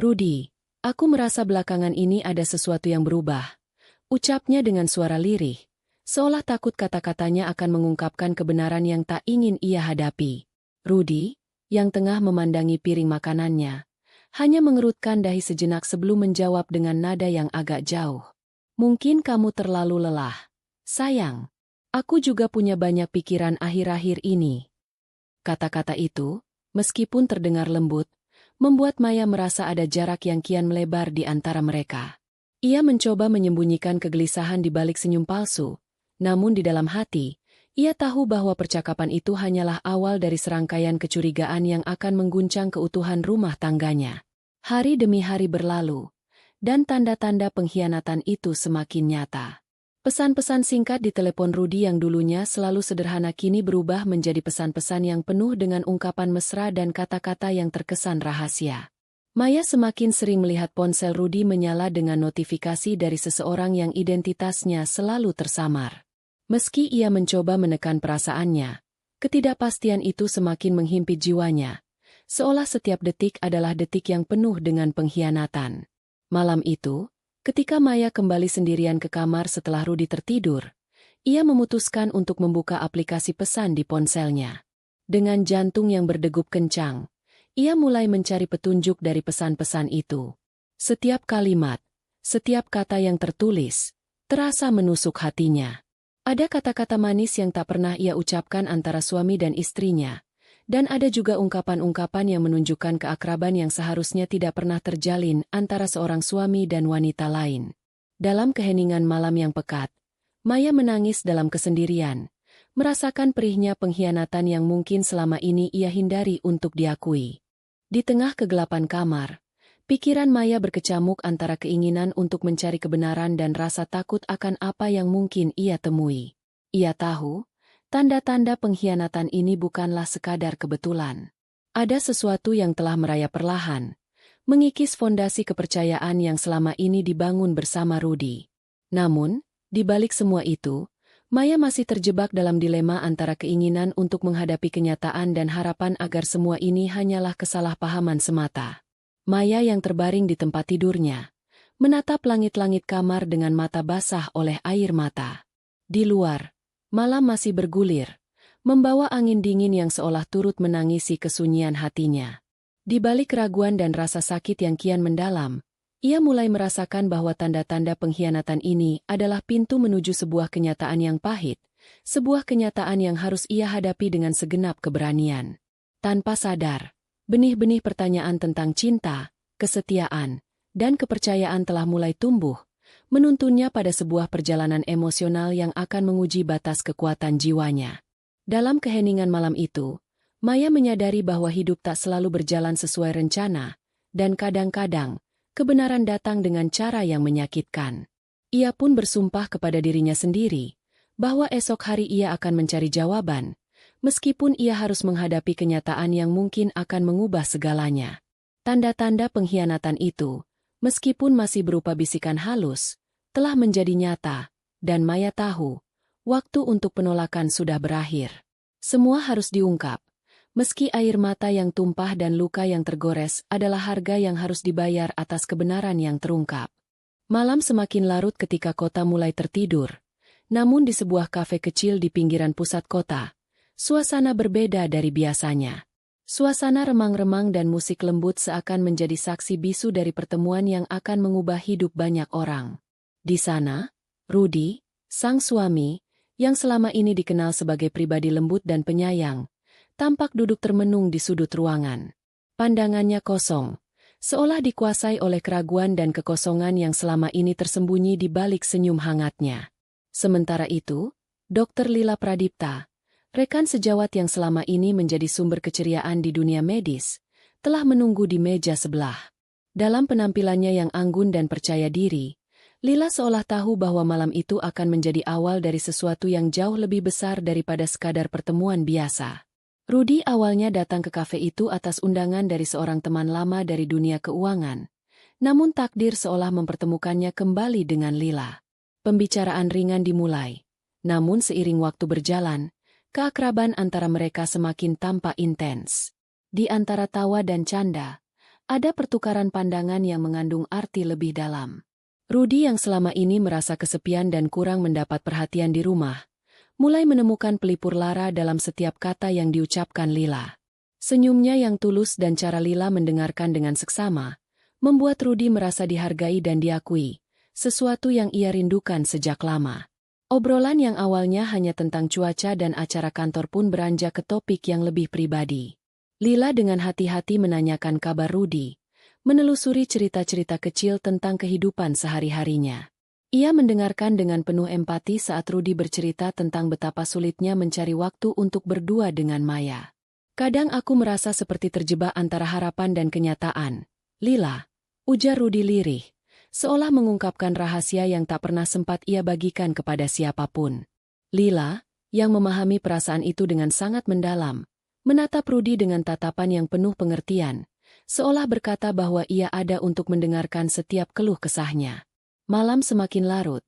Speaker 1: "Rudy, aku merasa belakangan ini ada sesuatu yang berubah," ucapnya dengan suara lirih, seolah takut kata-katanya akan mengungkapkan kebenaran yang tak ingin ia hadapi. Rudy, yang tengah memandangi piring makanannya, hanya mengerutkan dahi sejenak sebelum menjawab dengan nada yang agak jauh. "Mungkin kamu terlalu lelah, sayang. Aku juga punya banyak pikiran akhir-akhir ini." Kata-kata itu, meskipun terdengar lembut, membuat Maya merasa ada jarak yang kian melebar di antara mereka. Ia mencoba menyembunyikan kegelisahan di balik senyum palsu, namun di dalam hati, ia tahu bahwa percakapan itu hanyalah awal dari serangkaian kecurigaan yang akan mengguncang keutuhan rumah tangganya. Hari demi hari berlalu, dan tanda-tanda pengkhianatan itu semakin nyata. Pesan-pesan singkat di telepon Rudy yang dulunya selalu sederhana kini berubah menjadi pesan-pesan yang penuh dengan ungkapan mesra dan kata-kata yang terkesan rahasia. Maya semakin sering melihat ponsel Rudy menyala dengan notifikasi dari seseorang yang identitasnya selalu tersamar. Meski ia mencoba menekan perasaannya, ketidakpastian itu semakin menghimpit jiwanya, seolah setiap detik adalah detik yang penuh dengan pengkhianatan. Malam itu, ketika Maya kembali sendirian ke kamar setelah Rudy tertidur, ia memutuskan untuk membuka aplikasi pesan di ponselnya. Dengan jantung yang berdegup kencang, ia mulai mencari petunjuk dari pesan-pesan itu. Setiap kalimat, setiap kata yang tertulis, terasa menusuk hatinya. Ada kata-kata manis yang tak pernah ia ucapkan antara suami dan istrinya, dan ada juga ungkapan-ungkapan yang menunjukkan keakraban yang seharusnya tidak pernah terjalin antara seorang suami dan wanita lain. Dalam keheningan malam yang pekat, Maya menangis dalam kesendirian, merasakan perihnya pengkhianatan yang mungkin selama ini ia hindari untuk diakui. Di tengah kegelapan kamar, pikiran Maya berkecamuk antara keinginan untuk mencari kebenaran dan rasa takut akan apa yang mungkin ia temui. Ia tahu, tanda-tanda pengkhianatan ini bukanlah sekadar kebetulan. Ada sesuatu yang telah merayap perlahan, mengikis fondasi kepercayaan yang selama ini dibangun bersama Rudy. Namun, di balik semua itu, Maya masih terjebak dalam dilema antara keinginan untuk menghadapi kenyataan dan harapan agar semua ini hanyalah kesalahpahaman semata. Maya yang terbaring di tempat tidurnya, menatap langit-langit kamar dengan mata basah oleh air mata. Di luar, malam masih bergulir, membawa angin dingin yang seolah turut menangisi kesunyian hatinya. Di balik keraguan dan rasa sakit yang kian mendalam, ia mulai merasakan bahwa tanda-tanda pengkhianatan ini adalah pintu menuju sebuah kenyataan yang pahit, sebuah kenyataan yang harus ia hadapi dengan segenap keberanian. Tanpa sadar, benih-benih pertanyaan tentang cinta, kesetiaan, dan kepercayaan telah mulai tumbuh, menuntunnya pada sebuah perjalanan emosional yang akan menguji batas kekuatan jiwanya. Dalam keheningan malam itu, Maya menyadari bahwa hidup tak selalu berjalan sesuai rencana, dan kadang-kadang, kebenaran datang dengan cara yang menyakitkan. Ia pun bersumpah kepada dirinya sendiri, bahwa esok hari ia akan mencari jawaban, meskipun ia harus menghadapi kenyataan yang mungkin akan mengubah segalanya. Tanda-tanda pengkhianatan itu, meskipun masih berupa bisikan halus, telah menjadi nyata, dan Maya tahu, waktu untuk penolakan sudah berakhir. Semua harus diungkap. Meski air mata yang tumpah dan luka yang tergores adalah harga yang harus dibayar atas kebenaran yang terungkap. Malam semakin larut ketika kota mulai tertidur. Namun di sebuah kafe kecil di pinggiran pusat kota, suasana berbeda dari biasanya. Suasana remang-remang dan musik lembut seakan menjadi saksi bisu dari pertemuan yang akan mengubah hidup banyak orang. Di sana, Rudy, sang suami, yang selama ini dikenal sebagai pribadi lembut dan penyayang, tampak duduk termenung di sudut ruangan. Pandangannya kosong, seolah dikuasai oleh keraguan dan kekosongan yang selama ini tersembunyi di balik senyum hangatnya. Sementara itu, Dr. Lila Pradipta, rekan sejawat yang selama ini menjadi sumber keceriaan di dunia medis, telah menunggu di meja sebelah. Dalam penampilannya yang anggun dan percaya diri, Lila seolah tahu bahwa malam itu akan menjadi awal dari sesuatu yang jauh lebih besar daripada sekadar pertemuan biasa. Rudy awalnya datang ke kafe itu atas undangan dari seorang teman lama dari dunia keuangan. Namun takdir seolah mempertemukannya kembali dengan Lila. Pembicaraan ringan dimulai. Namun seiring waktu berjalan, keakraban antara mereka semakin tampak intens. Di antara tawa dan canda, ada pertukaran pandangan yang mengandung arti lebih dalam. Rudy yang selama ini merasa kesepian dan kurang mendapat perhatian di rumah, mulai menemukan pelipur lara dalam setiap kata yang diucapkan Lila. Senyumnya yang tulus dan cara Lila mendengarkan dengan seksama, membuat Rudy merasa dihargai dan diakui, sesuatu yang ia rindukan sejak lama. Obrolan yang awalnya hanya tentang cuaca dan acara kantor pun beranjak ke topik yang lebih pribadi. Lila dengan hati-hati menanyakan kabar Rudy, menelusuri cerita-cerita kecil tentang kehidupan sehari-harinya. Ia mendengarkan dengan penuh empati saat Rudy bercerita tentang betapa sulitnya mencari waktu untuk berdua dengan Maya. Kadang aku merasa seperti terjebak antara harapan dan kenyataan. Lila, ujar Rudy lirih, seolah mengungkapkan rahasia yang tak pernah sempat ia bagikan kepada siapapun. Lila, yang memahami perasaan itu dengan sangat mendalam, menatap Rudy dengan tatapan yang penuh pengertian, seolah berkata bahwa ia ada untuk mendengarkan setiap keluh kesahnya. Malam semakin larut,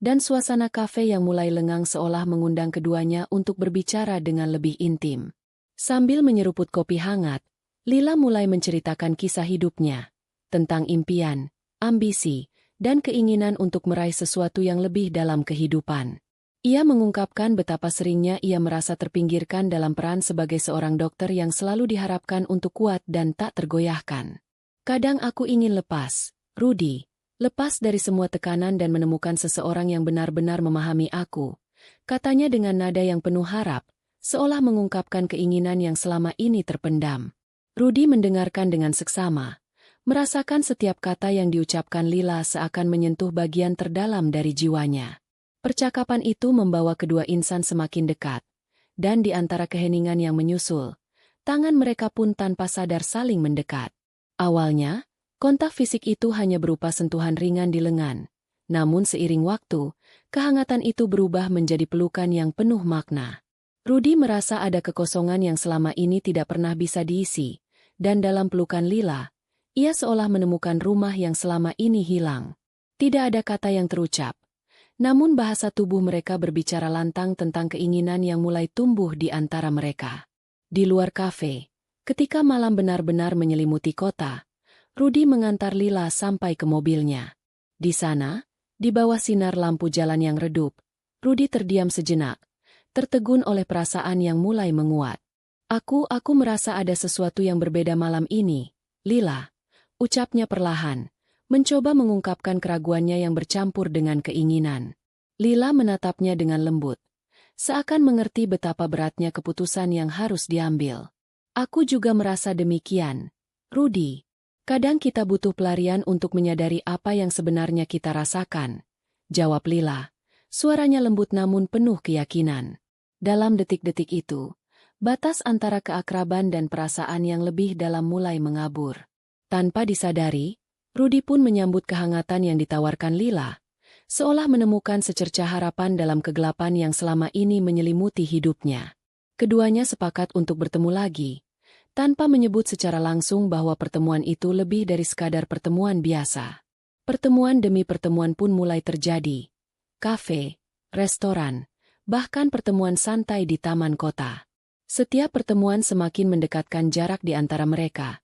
Speaker 1: dan suasana kafe yang mulai lengang seolah mengundang keduanya untuk berbicara dengan lebih intim. Sambil menyeruput kopi hangat, Lila mulai menceritakan kisah hidupnya, tentang impian, ambisi, dan keinginan untuk meraih sesuatu yang lebih dalam kehidupan. Ia mengungkapkan betapa seringnya ia merasa terpinggirkan dalam peran sebagai seorang dokter yang selalu diharapkan untuk kuat dan tak tergoyahkan. Kadang aku ingin lepas, Rudy. Lepas dari semua tekanan dan menemukan seseorang yang benar-benar memahami aku, katanya dengan nada yang penuh harap, seolah mengungkapkan keinginan yang selama ini terpendam. Rudy mendengarkan dengan seksama, merasakan setiap kata yang diucapkan Lila seakan menyentuh bagian terdalam dari jiwanya. Percakapan itu membawa kedua insan semakin dekat, dan di antara keheningan yang menyusul, tangan mereka pun tanpa sadar saling mendekat. Awalnya, kontak fisik itu hanya berupa sentuhan ringan di lengan, namun seiring waktu, kehangatan itu berubah menjadi pelukan yang penuh makna. Rudy merasa ada kekosongan yang selama ini tidak pernah bisa diisi, dan dalam pelukan Lila, ia seolah menemukan rumah yang selama ini hilang. Tidak ada kata yang terucap, namun bahasa tubuh mereka berbicara lantang tentang keinginan yang mulai tumbuh di antara mereka. Di luar kafe, ketika malam benar-benar menyelimuti kota, Rudy mengantar Lila sampai ke mobilnya. Di sana, di bawah sinar lampu jalan yang redup, Rudy terdiam sejenak, tertegun oleh perasaan yang mulai menguat. Aku merasa ada sesuatu yang berbeda malam ini, Lila, ucapnya perlahan, mencoba mengungkapkan keraguannya yang bercampur dengan keinginan. Lila menatapnya dengan lembut, seakan mengerti betapa beratnya keputusan yang harus diambil. Aku juga merasa demikian, Rudy. Kadang kita butuh pelarian untuk menyadari apa yang sebenarnya kita rasakan, jawab Lila, suaranya lembut namun penuh keyakinan. Dalam detik-detik itu, batas antara keakraban dan perasaan yang lebih dalam mulai mengabur. Tanpa disadari, Rudy pun menyambut kehangatan yang ditawarkan Lila, seolah menemukan secercah harapan dalam kegelapan yang selama ini menyelimuti hidupnya. Keduanya sepakat untuk bertemu lagi, tanpa menyebut secara langsung bahwa pertemuan itu lebih dari sekadar pertemuan biasa. Pertemuan demi pertemuan pun mulai terjadi. Kafe, restoran, bahkan pertemuan santai di taman kota. Setiap pertemuan semakin mendekatkan jarak di antara mereka,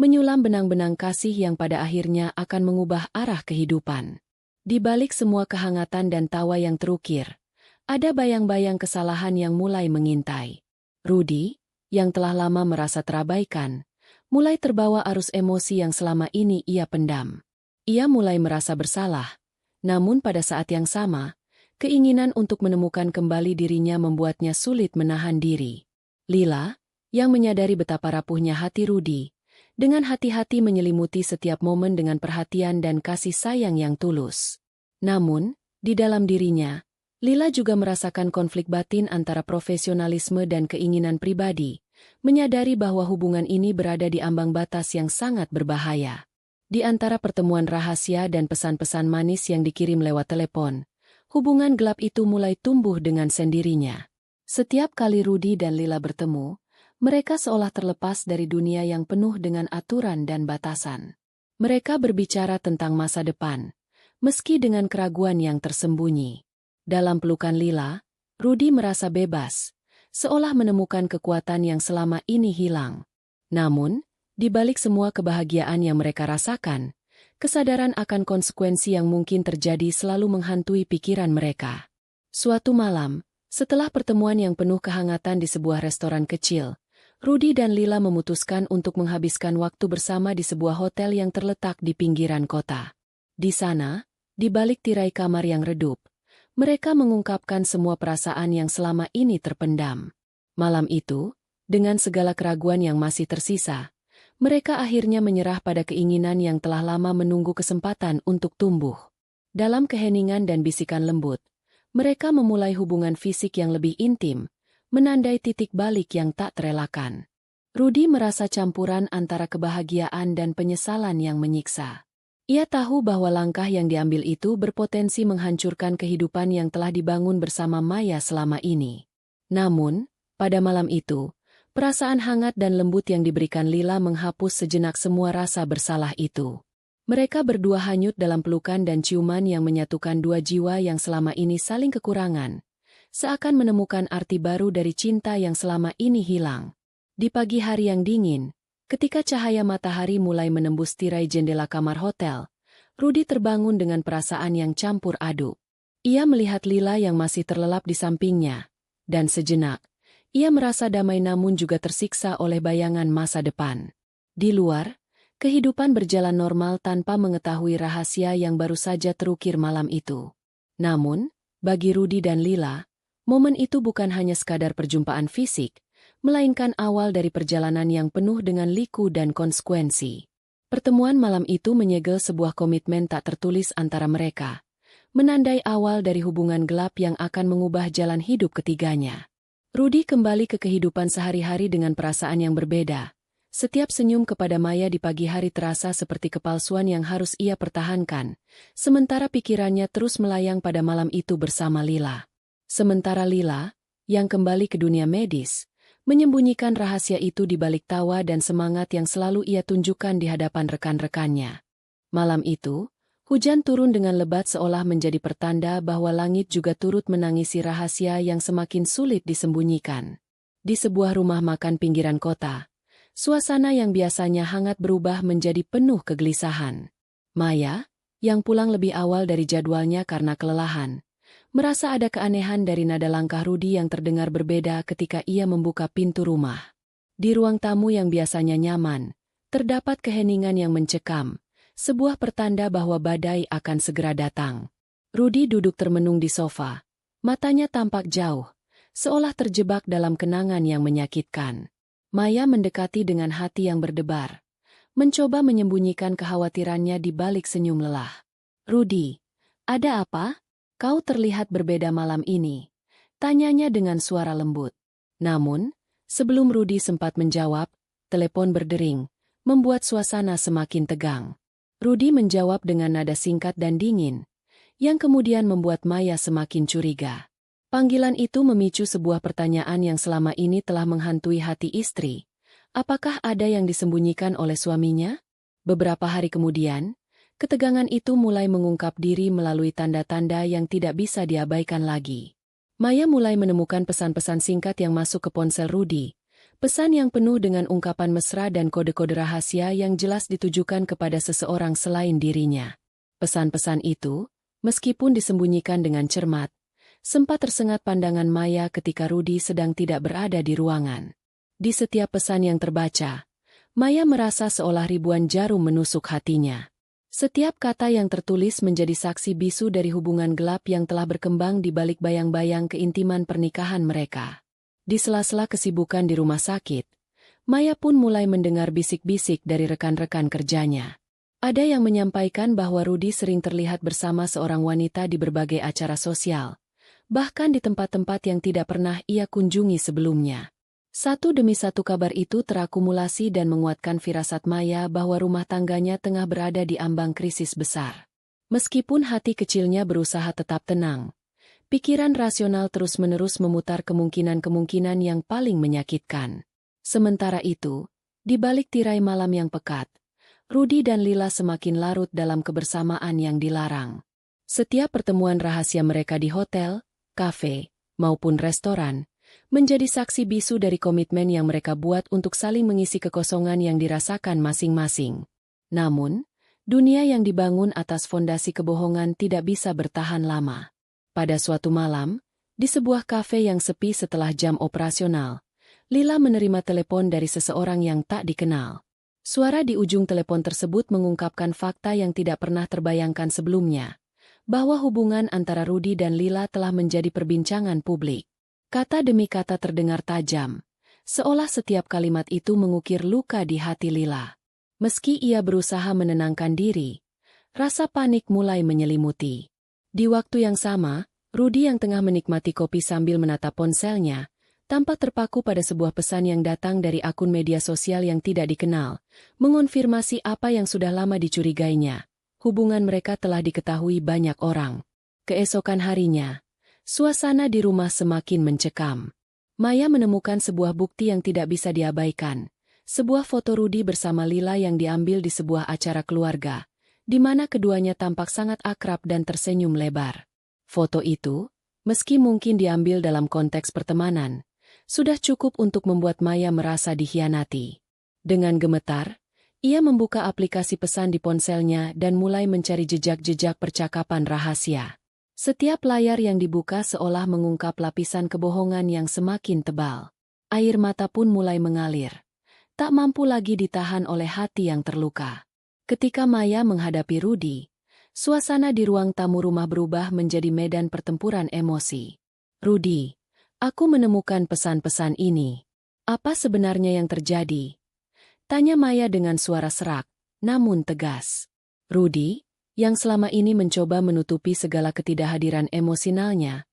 Speaker 1: menyulam benang-benang kasih yang pada akhirnya akan mengubah arah kehidupan. Di balik semua kehangatan dan tawa yang terukir, ada bayang-bayang kesalahan yang mulai mengintai. Rudy, yang telah lama merasa terabaikan, mulai terbawa arus emosi yang selama ini ia pendam. Ia mulai merasa bersalah, namun pada saat yang sama, keinginan untuk menemukan kembali dirinya membuatnya sulit menahan diri. Lila, yang menyadari betapa rapuhnya hati Rudy, dengan hati-hati menyelimuti setiap momen dengan perhatian dan kasih sayang yang tulus. Namun, di dalam dirinya, Lila juga merasakan konflik batin antara profesionalisme dan keinginan pribadi, menyadari bahwa hubungan ini berada di ambang batas yang sangat berbahaya. Di antara pertemuan rahasia dan pesan-pesan manis yang dikirim lewat telepon, hubungan gelap itu mulai tumbuh dengan sendirinya. Setiap kali Rudy dan Lila bertemu, mereka seolah terlepas dari dunia yang penuh dengan aturan dan batasan. Mereka berbicara tentang masa depan, meski dengan keraguan yang tersembunyi. Dalam pelukan Lila, Rudy merasa bebas, seolah menemukan kekuatan yang selama ini hilang. Namun, di balik semua kebahagiaan yang mereka rasakan, kesadaran akan konsekuensi yang mungkin terjadi selalu menghantui pikiran mereka. Suatu malam, setelah pertemuan yang penuh kehangatan di sebuah restoran kecil, Rudy dan Lila memutuskan untuk menghabiskan waktu bersama di sebuah hotel yang terletak di pinggiran kota. Di sana, di balik tirai kamar yang redup, mereka mengungkapkan semua perasaan yang selama ini terpendam. Malam itu, dengan segala keraguan yang masih tersisa, mereka akhirnya menyerah pada keinginan yang telah lama menunggu kesempatan untuk tumbuh. Dalam keheningan dan bisikan lembut, mereka memulai hubungan fisik yang lebih intim, menandai titik balik yang tak terelakkan. Rudy merasa campuran antara kebahagiaan dan penyesalan yang menyiksa. Ia tahu bahwa langkah yang diambil itu berpotensi menghancurkan kehidupan yang telah dibangun bersama Maya selama ini. Namun, pada malam itu, perasaan hangat dan lembut yang diberikan Lila menghapus sejenak semua rasa bersalah itu. Mereka berdua hanyut dalam pelukan dan ciuman yang menyatukan dua jiwa yang selama ini saling kekurangan, seakan menemukan arti baru dari cinta yang selama ini hilang. Di pagi hari yang dingin, ketika cahaya matahari mulai menembus tirai jendela kamar hotel, Rudy terbangun dengan perasaan yang campur aduk. Ia melihat Lila yang masih terlelap di sampingnya, dan sejenak, ia merasa damai namun juga tersiksa oleh bayangan masa depan. Di luar, kehidupan berjalan normal tanpa mengetahui rahasia yang baru saja terukir malam itu. Namun, bagi Rudy dan Lila, momen itu bukan hanya sekadar perjumpaan fisik, melainkan awal dari perjalanan yang penuh dengan liku dan konsekuensi. Pertemuan malam itu menyegel sebuah komitmen tak tertulis antara mereka, menandai awal dari hubungan gelap yang akan mengubah jalan hidup ketiganya. Rudy kembali ke kehidupan sehari-hari dengan perasaan yang berbeda. Setiap senyum kepada Maya di pagi hari terasa seperti kepalsuan yang harus ia pertahankan, sementara pikirannya terus melayang pada malam itu bersama Lila. Sementara Lila, yang kembali ke dunia medis, menyembunyikan rahasia itu di balik tawa dan semangat yang selalu ia tunjukkan di hadapan rekan-rekannya. Malam itu, hujan turun dengan lebat seolah menjadi pertanda bahwa langit juga turut menangisi rahasia yang semakin sulit disembunyikan. Di sebuah rumah makan pinggiran kota, suasana yang biasanya hangat berubah menjadi penuh kegelisahan. Maya, yang pulang lebih awal dari jadwalnya karena kelelahan, merasa ada keanehan dari nada langkah Rudy yang terdengar berbeda ketika ia membuka pintu rumah. Di ruang tamu yang biasanya nyaman, terdapat keheningan yang mencekam, sebuah pertanda bahwa badai akan segera datang. Rudy duduk termenung di sofa, matanya tampak jauh, seolah terjebak dalam kenangan yang menyakitkan. Maya mendekati dengan hati yang berdebar, mencoba menyembunyikan kekhawatirannya di balik senyum lelah. "Rudy, ada apa? Kau terlihat berbeda malam ini," tanyanya dengan suara lembut. Namun, sebelum Rudy sempat menjawab, telepon berdering, membuat suasana semakin tegang. Rudy menjawab dengan nada singkat dan dingin, yang kemudian membuat Maya semakin curiga. Panggilan itu memicu sebuah pertanyaan yang selama ini telah menghantui hati istri. Apakah ada yang disembunyikan oleh suaminya? Beberapa hari kemudian, ketegangan itu mulai mengungkap diri melalui tanda-tanda yang tidak bisa diabaikan lagi. Maya mulai menemukan pesan-pesan singkat yang masuk ke ponsel Rudy. Pesan yang penuh dengan ungkapan mesra dan kode-kode rahasia yang jelas ditujukan kepada seseorang selain dirinya. Pesan-pesan itu, meskipun disembunyikan dengan cermat, sempat tersengat pandangan Maya ketika Rudy sedang tidak berada di ruangan. Di setiap pesan yang terbaca, Maya merasa seolah ribuan jarum menusuk hatinya. Setiap kata yang tertulis menjadi saksi bisu dari hubungan gelap yang telah berkembang di balik bayang-bayang keintiman pernikahan mereka. Di sela-sela kesibukan di rumah sakit, Maya pun mulai mendengar bisik-bisik dari rekan-rekan kerjanya. Ada yang menyampaikan bahwa Rudy sering terlihat bersama seorang wanita di berbagai acara sosial, bahkan di tempat-tempat yang tidak pernah ia kunjungi sebelumnya. Satu demi satu kabar itu terakumulasi dan menguatkan firasat Maya bahwa rumah tangganya tengah berada di ambang krisis besar. Meskipun hati kecilnya berusaha tetap tenang, pikiran rasional terus-menerus memutar kemungkinan-kemungkinan yang paling menyakitkan. Sementara itu, di balik tirai malam yang pekat, Rudy dan Lila semakin larut dalam kebersamaan yang dilarang. Setiap pertemuan rahasia mereka di hotel, kafe, maupun restoran, menjadi saksi bisu dari komitmen yang mereka buat untuk saling mengisi kekosongan yang dirasakan masing-masing. Namun, dunia yang dibangun atas fondasi kebohongan tidak bisa bertahan lama. Pada suatu malam, di sebuah kafe yang sepi setelah jam operasional, Lila menerima telepon dari seseorang yang tak dikenal. Suara di ujung telepon tersebut mengungkapkan fakta yang tidak pernah terbayangkan sebelumnya, bahwa hubungan antara Rudy dan Lila telah menjadi perbincangan publik. Kata demi kata terdengar tajam, seolah setiap kalimat itu mengukir luka di hati Lila. Meski ia berusaha menenangkan diri, rasa panik mulai menyelimuti. Di waktu yang sama, Rudy yang tengah menikmati kopi sambil menatap ponselnya, tampak terpaku pada sebuah pesan yang datang dari akun media sosial yang tidak dikenal, mengonfirmasi apa yang sudah lama dicurigainya. Hubungan mereka telah diketahui banyak orang. Keesokan harinya, suasana di rumah semakin mencekam. Maya menemukan sebuah bukti yang tidak bisa diabaikan. Sebuah foto Rudy bersama Lila yang diambil di sebuah acara keluarga, di mana keduanya tampak sangat akrab dan tersenyum lebar. Foto itu, meski mungkin diambil dalam konteks pertemanan, sudah cukup untuk membuat Maya merasa dikhianati. Dengan gemetar, ia membuka aplikasi pesan di ponselnya dan mulai mencari jejak-jejak percakapan rahasia. Setiap layar yang dibuka seolah mengungkap lapisan kebohongan yang semakin tebal. Air mata pun mulai mengalir. Tak mampu lagi ditahan oleh hati yang terluka. Ketika Maya menghadapi Rudy, suasana di ruang tamu rumah berubah menjadi medan pertempuran emosi. Rudy, aku menemukan pesan-pesan ini. Apa sebenarnya yang terjadi? Tanya Maya dengan suara serak, namun tegas. Rudy, yang selama ini mencoba menutupi segala ketidakhadiran emosionalnya,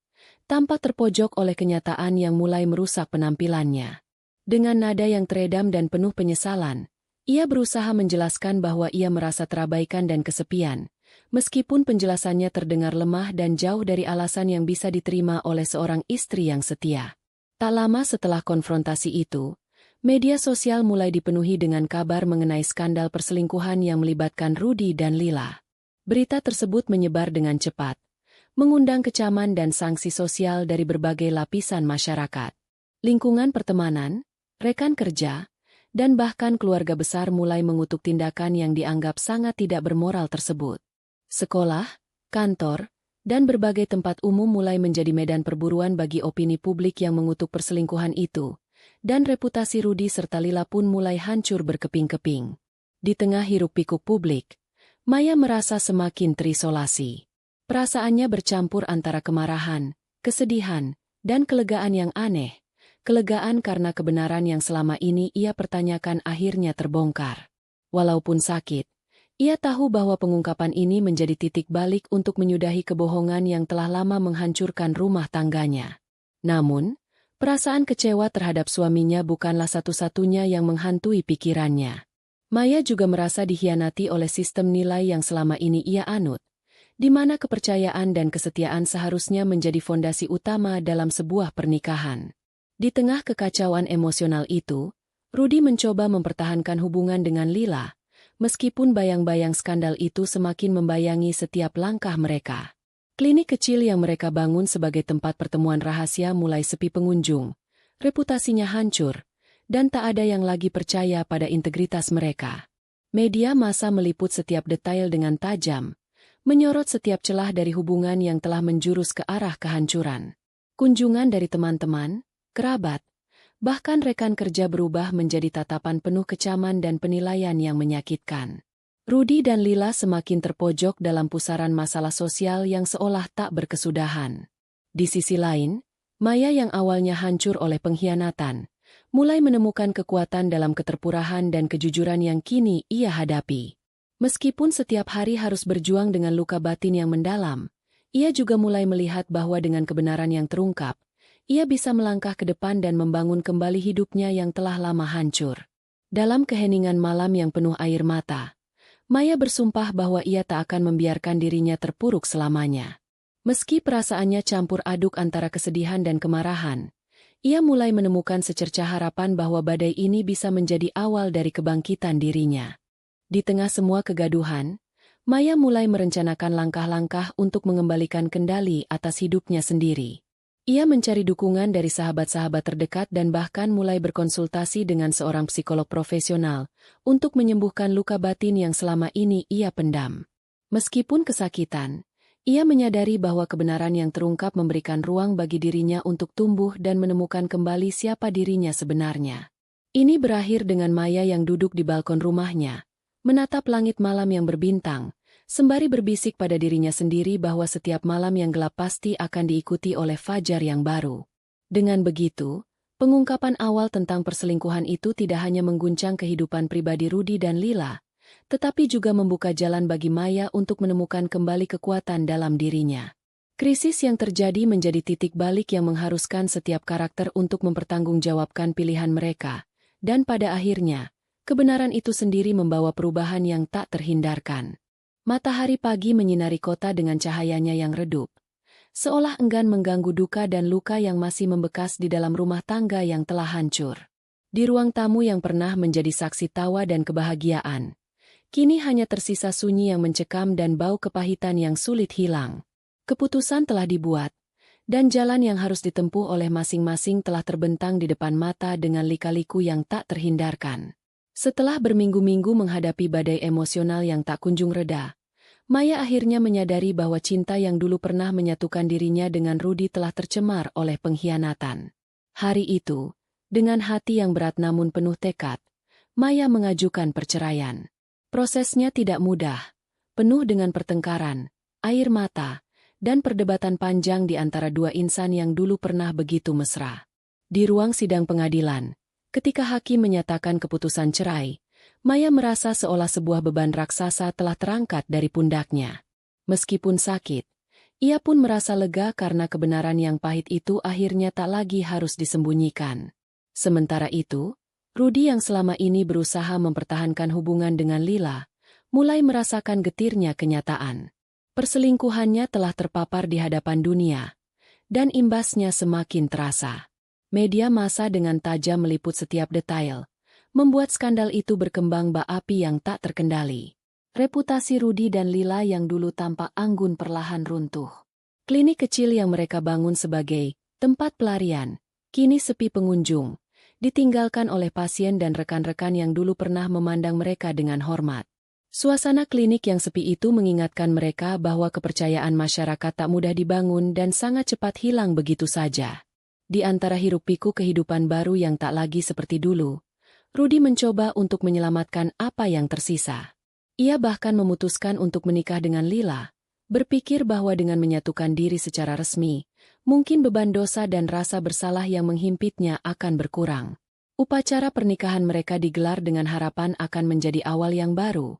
Speaker 1: tampak terpojok oleh kenyataan yang mulai merusak penampilannya. Dengan nada yang teredam dan penuh penyesalan, ia berusaha menjelaskan bahwa ia merasa terabaikan dan kesepian, meskipun penjelasannya terdengar lemah dan jauh dari alasan yang bisa diterima oleh seorang istri yang setia. Tak lama setelah konfrontasi itu, media sosial mulai dipenuhi dengan kabar mengenai skandal perselingkuhan yang melibatkan Rudy dan Lila. Berita tersebut menyebar dengan cepat, mengundang kecaman dan sanksi sosial dari berbagai lapisan masyarakat. Lingkungan pertemanan, rekan kerja, dan bahkan keluarga besar mulai mengutuk tindakan yang dianggap sangat tidak bermoral tersebut. Sekolah, kantor, dan berbagai tempat umum mulai menjadi medan perburuan bagi opini publik yang mengutuk perselingkuhan itu, dan reputasi Rudy serta Lila pun mulai hancur berkeping-keping. Di tengah hiruk-pikuk publik, Maya merasa semakin terisolasi. Perasaannya bercampur antara kemarahan, kesedihan, dan kelegaan yang aneh. Kelegaan karena kebenaran yang selama ini ia pertanyakan akhirnya terbongkar. Walaupun sakit, ia tahu bahwa pengungkapan ini menjadi titik balik untuk menyudahi kebohongan yang telah lama menghancurkan rumah tangganya. Namun, perasaan kecewa terhadap suaminya bukanlah satu-satunya yang menghantui pikirannya. Maya juga merasa dikhianati oleh sistem nilai yang selama ini ia anut, di mana kepercayaan dan kesetiaan seharusnya menjadi fondasi utama dalam sebuah pernikahan. Di tengah kekacauan emosional itu, Rudy mencoba mempertahankan hubungan dengan Lila, meskipun bayang-bayang skandal itu semakin membayangi setiap langkah mereka. Klinik kecil yang mereka bangun sebagai tempat pertemuan rahasia mulai sepi pengunjung, reputasinya hancur, dan tak ada yang lagi percaya pada integritas mereka. Media massa meliput setiap detail dengan tajam, menyorot setiap celah dari hubungan yang telah menjurus ke arah kehancuran. Kunjungan dari teman-teman, kerabat, bahkan rekan kerja berubah menjadi tatapan penuh kecaman dan penilaian yang menyakitkan. Rudy dan Lila semakin terpojok dalam pusaran masalah sosial yang seolah tak berkesudahan. Di sisi lain, Maya yang awalnya hancur oleh pengkhianatan, mulai menemukan kekuatan dalam keterpurahan dan kejujuran yang kini ia hadapi. Meskipun setiap hari harus berjuang dengan luka batin yang mendalam, ia juga mulai melihat bahwa dengan kebenaran yang terungkap, ia bisa melangkah ke depan dan membangun kembali hidupnya yang telah lama hancur. Dalam keheningan malam yang penuh air mata, Maya bersumpah bahwa ia tak akan membiarkan dirinya terpuruk selamanya. Meski perasaannya campur aduk antara kesedihan dan kemarahan, ia mulai menemukan secercah harapan bahwa badai ini bisa menjadi awal dari kebangkitan dirinya. Di tengah semua kegaduhan, Maya mulai merencanakan langkah-langkah untuk mengembalikan kendali atas hidupnya sendiri. Ia mencari dukungan dari sahabat-sahabat terdekat dan bahkan mulai berkonsultasi dengan seorang psikolog profesional untuk menyembuhkan luka batin yang selama ini ia pendam. Meskipun kesakitan, ia menyadari bahwa kebenaran yang terungkap memberikan ruang bagi dirinya untuk tumbuh dan menemukan kembali siapa dirinya sebenarnya. Ini berakhir dengan Maya yang duduk di balkon rumahnya, menatap langit malam yang berbintang, sembari berbisik pada dirinya sendiri bahwa setiap malam yang gelap pasti akan diikuti oleh fajar yang baru. Dengan begitu, pengungkapan awal tentang perselingkuhan itu tidak hanya mengguncang kehidupan pribadi Rudy dan Lila, tetapi juga membuka jalan bagi Maya untuk menemukan kembali kekuatan dalam dirinya. Krisis yang terjadi menjadi titik balik yang mengharuskan setiap karakter untuk mempertanggungjawabkan pilihan mereka, dan pada akhirnya, kebenaran itu sendiri membawa perubahan yang tak terhindarkan. Matahari pagi menyinari kota dengan cahayanya yang redup, seolah enggan mengganggu duka dan luka yang masih membekas di dalam rumah tangga yang telah hancur. Di ruang tamu yang pernah menjadi saksi tawa dan kebahagiaan, kini hanya tersisa sunyi yang mencekam dan bau kepahitan yang sulit hilang. Keputusan telah dibuat, dan jalan yang harus ditempuh oleh masing-masing telah terbentang di depan mata dengan lika-liku yang tak terhindarkan. Setelah berminggu-minggu menghadapi badai emosional yang tak kunjung reda, Maya akhirnya menyadari bahwa cinta yang dulu pernah menyatukan dirinya dengan Rudy telah tercemar oleh pengkhianatan. Hari itu, dengan hati yang berat namun penuh tekad, Maya mengajukan perceraian. Prosesnya tidak mudah, penuh dengan pertengkaran, air mata, dan perdebatan panjang di antara dua insan yang dulu pernah begitu mesra. Di ruang sidang pengadilan, ketika hakim menyatakan keputusan cerai, Maya merasa seolah sebuah beban raksasa telah terangkat dari pundaknya. Meskipun sakit, ia pun merasa lega karena kebenaran yang pahit itu akhirnya tak lagi harus disembunyikan. Sementara itu, Rudy yang selama ini berusaha mempertahankan hubungan dengan Lila, mulai merasakan getirnya kenyataan. Perselingkuhannya telah terpapar di hadapan dunia, dan imbasnya semakin terasa. Media massa dengan tajam meliput setiap detail, membuat skandal itu berkembang bak api yang tak terkendali. Reputasi Rudy dan Lila yang dulu tampak anggun perlahan runtuh. Klinik kecil yang mereka bangun sebagai tempat pelarian, kini sepi pengunjung, ditinggalkan oleh pasien dan rekan-rekan yang dulu pernah memandang mereka dengan hormat. Suasana klinik yang sepi itu mengingatkan mereka bahwa kepercayaan masyarakat tak mudah dibangun dan sangat cepat hilang begitu saja. Di antara hiruk-pikuk kehidupan baru yang tak lagi seperti dulu, Rudy mencoba untuk menyelamatkan apa yang tersisa. Ia bahkan memutuskan untuk menikah dengan Lila, berpikir bahwa dengan menyatukan diri secara resmi, mungkin beban dosa dan rasa bersalah yang menghimpitnya akan berkurang. Upacara pernikahan mereka digelar dengan harapan akan menjadi awal yang baru.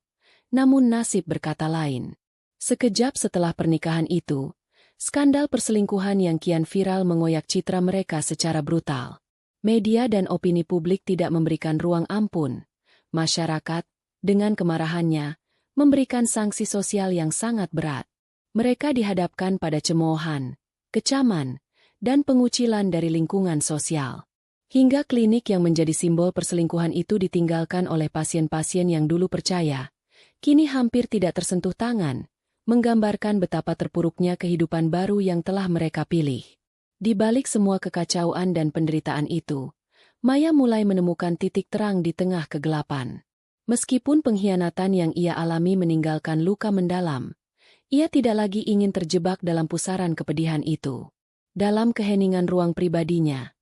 Speaker 1: Namun nasib berkata lain. Sekejap setelah pernikahan itu, skandal perselingkuhan yang kian viral mengoyak citra mereka secara brutal. Media dan opini publik tidak memberikan ruang ampun. Masyarakat, Dengan kemarahannya, memberikan sanksi sosial yang sangat berat. Mereka dihadapkan pada cemoohan, kecaman, dan pengucilan dari lingkungan sosial. Hingga klinik yang menjadi simbol perselingkuhan itu ditinggalkan oleh pasien-pasien yang dulu percaya, kini hampir tidak tersentuh tangan, menggambarkan betapa terpuruknya kehidupan baru yang telah mereka pilih. Di balik semua kekacauan dan penderitaan itu, Maya mulai menemukan titik terang di tengah kegelapan. Meskipun pengkhianatan yang ia alami meninggalkan luka mendalam, ia tidak lagi ingin terjebak dalam pusaran kepedihan itu. Dalam keheningan ruang pribadinya,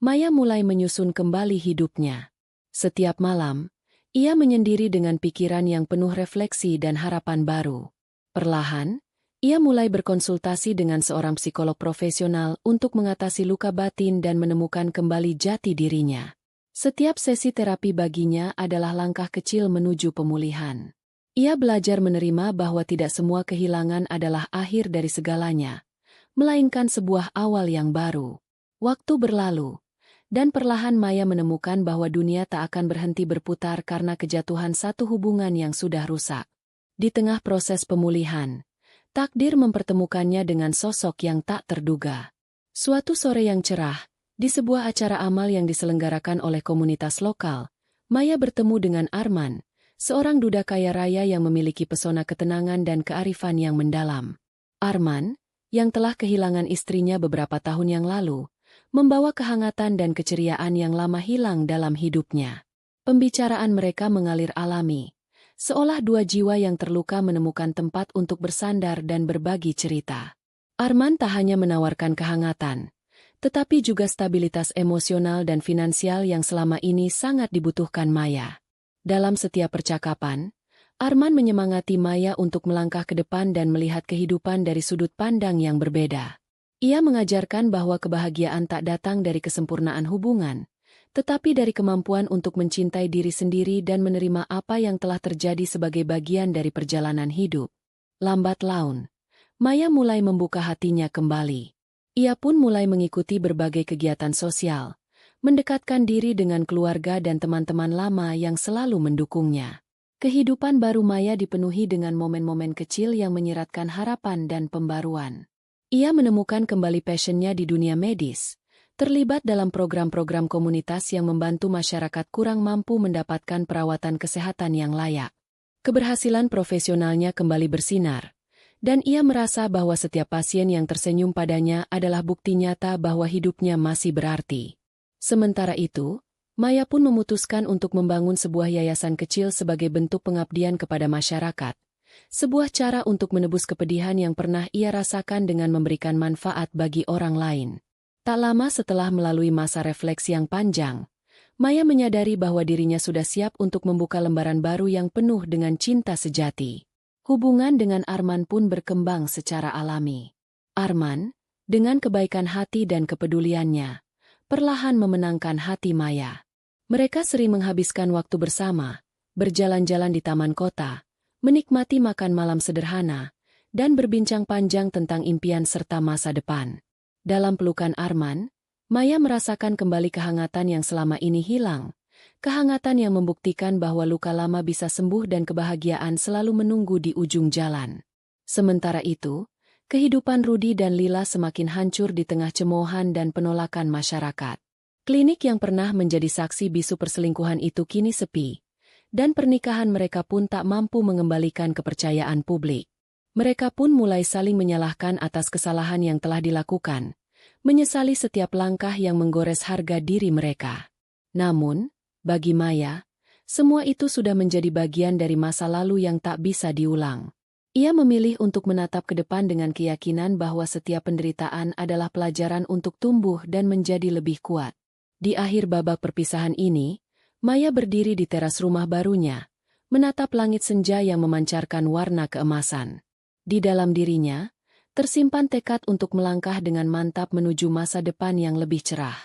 Speaker 1: Maya mulai menyusun kembali hidupnya. Setiap malam, ia menyendiri dengan pikiran yang penuh refleksi dan harapan baru. Perlahan, ia mulai berkonsultasi dengan seorang psikolog profesional untuk mengatasi luka batin dan menemukan kembali jati dirinya. Setiap sesi terapi baginya adalah langkah kecil menuju pemulihan. Ia belajar menerima bahwa tidak semua kehilangan adalah akhir dari segalanya, melainkan sebuah awal yang baru. Waktu berlalu, dan perlahan Maya menemukan bahwa dunia tak akan berhenti berputar karena kejatuhan satu hubungan yang sudah rusak. Di tengah proses pemulihan, takdir mempertemukannya dengan sosok yang tak terduga. Suatu sore yang cerah, di sebuah acara amal yang diselenggarakan oleh komunitas lokal, Maya bertemu dengan Arman, seorang duda kaya raya yang memiliki pesona ketenangan dan kearifan yang mendalam. Arman, yang telah kehilangan istrinya beberapa tahun yang lalu, membawa kehangatan dan keceriaan yang lama hilang dalam hidupnya. Pembicaraan mereka mengalir alami, seolah dua jiwa yang terluka menemukan tempat untuk bersandar dan berbagi cerita. Arman tak hanya menawarkan kehangatan, tetapi juga stabilitas emosional dan finansial yang selama ini sangat dibutuhkan Maya. Dalam setiap percakapan, Arman menyemangati Maya untuk melangkah ke depan dan melihat kehidupan dari sudut pandang yang berbeda. Ia mengajarkan bahwa kebahagiaan tak datang dari kesempurnaan hubungan, tetapi dari kemampuan untuk mencintai diri sendiri dan menerima apa yang telah terjadi sebagai bagian dari perjalanan hidup. Lambat laun, Maya mulai membuka hatinya kembali. Ia pun mulai mengikuti berbagai kegiatan sosial, mendekatkan diri dengan keluarga dan teman-teman lama yang selalu mendukungnya. Kehidupan baru Maya dipenuhi dengan momen-momen kecil yang menyiratkan harapan dan pembaruan. Ia menemukan kembali passionnya di dunia medis, terlibat dalam program-program komunitas yang membantu masyarakat kurang mampu mendapatkan perawatan kesehatan yang layak. Keberhasilan profesionalnya kembali bersinar, dan ia merasa bahwa setiap pasien yang tersenyum padanya adalah bukti nyata bahwa hidupnya masih berarti. Sementara itu, Maya pun memutuskan untuk membangun sebuah yayasan kecil sebagai bentuk pengabdian kepada masyarakat. Sebuah cara untuk menebus kepedihan yang pernah ia rasakan dengan memberikan manfaat bagi orang lain. Tak lama setelah melalui masa refleksi yang panjang, Maya menyadari bahwa dirinya sudah siap untuk membuka lembaran baru yang penuh dengan cinta sejati. Hubungan dengan Arman pun berkembang secara alami. Arman, dengan kebaikan hati dan kepeduliannya, perlahan memenangkan hati Maya. Mereka sering menghabiskan waktu bersama, berjalan-jalan di taman kota, menikmati makan malam sederhana, dan berbincang panjang tentang impian serta masa depan. Dalam pelukan Arman, Maya merasakan kembali kehangatan yang selama ini hilang, kehangatan yang membuktikan bahwa luka lama bisa sembuh dan kebahagiaan selalu menunggu di ujung jalan. Sementara itu, kehidupan Rudi dan Lila semakin hancur di tengah cemoohan dan penolakan masyarakat. Klinik yang pernah menjadi saksi bisu perselingkuhan itu kini sepi, dan pernikahan mereka pun tak mampu mengembalikan kepercayaan publik. Mereka pun mulai saling menyalahkan atas kesalahan yang telah dilakukan, menyesali setiap langkah yang menggores harga diri mereka. Namun, bagi Maya, semua itu sudah menjadi bagian dari masa lalu yang tak bisa diulang. Ia memilih untuk menatap ke depan dengan keyakinan bahwa setiap penderitaan adalah pelajaran untuk tumbuh dan menjadi lebih kuat. Di akhir babak perpisahan ini, Maya berdiri di teras rumah barunya, menatap langit senja yang memancarkan warna keemasan. Di dalam dirinya, tersimpan tekad untuk melangkah dengan mantap menuju masa depan yang lebih cerah.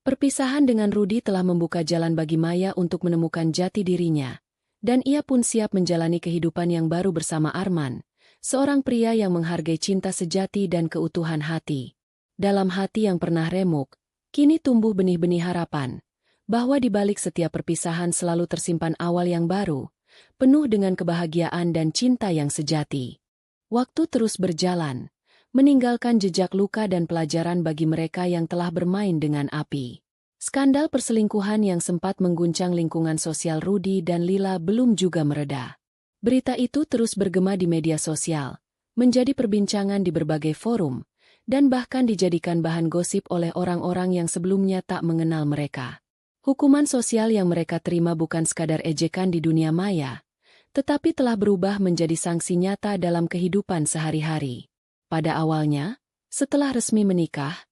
Speaker 1: Perpisahan dengan Rudi telah membuka jalan bagi Maya untuk menemukan jati dirinya, dan ia pun siap menjalani kehidupan yang baru bersama Arman, seorang pria yang menghargai cinta sejati dan keutuhan hati. Dalam hati yang pernah remuk, kini tumbuh benih-benih harapan, bahwa di balik setiap perpisahan selalu tersimpan awal yang baru, penuh dengan kebahagiaan dan cinta yang sejati. Waktu terus berjalan, meninggalkan jejak luka dan pelajaran bagi mereka yang telah bermain dengan api. Skandal perselingkuhan yang sempat mengguncang lingkungan sosial Rudy dan Lila belum juga mereda. Berita itu terus bergema di media sosial, menjadi perbincangan di berbagai forum, dan bahkan dijadikan bahan gosip oleh orang-orang yang sebelumnya tak mengenal mereka. Hukuman sosial yang mereka terima bukan sekadar ejekan di dunia maya, tetapi telah berubah menjadi sanksi nyata dalam kehidupan sehari-hari. Pada awalnya, setelah resmi menikah,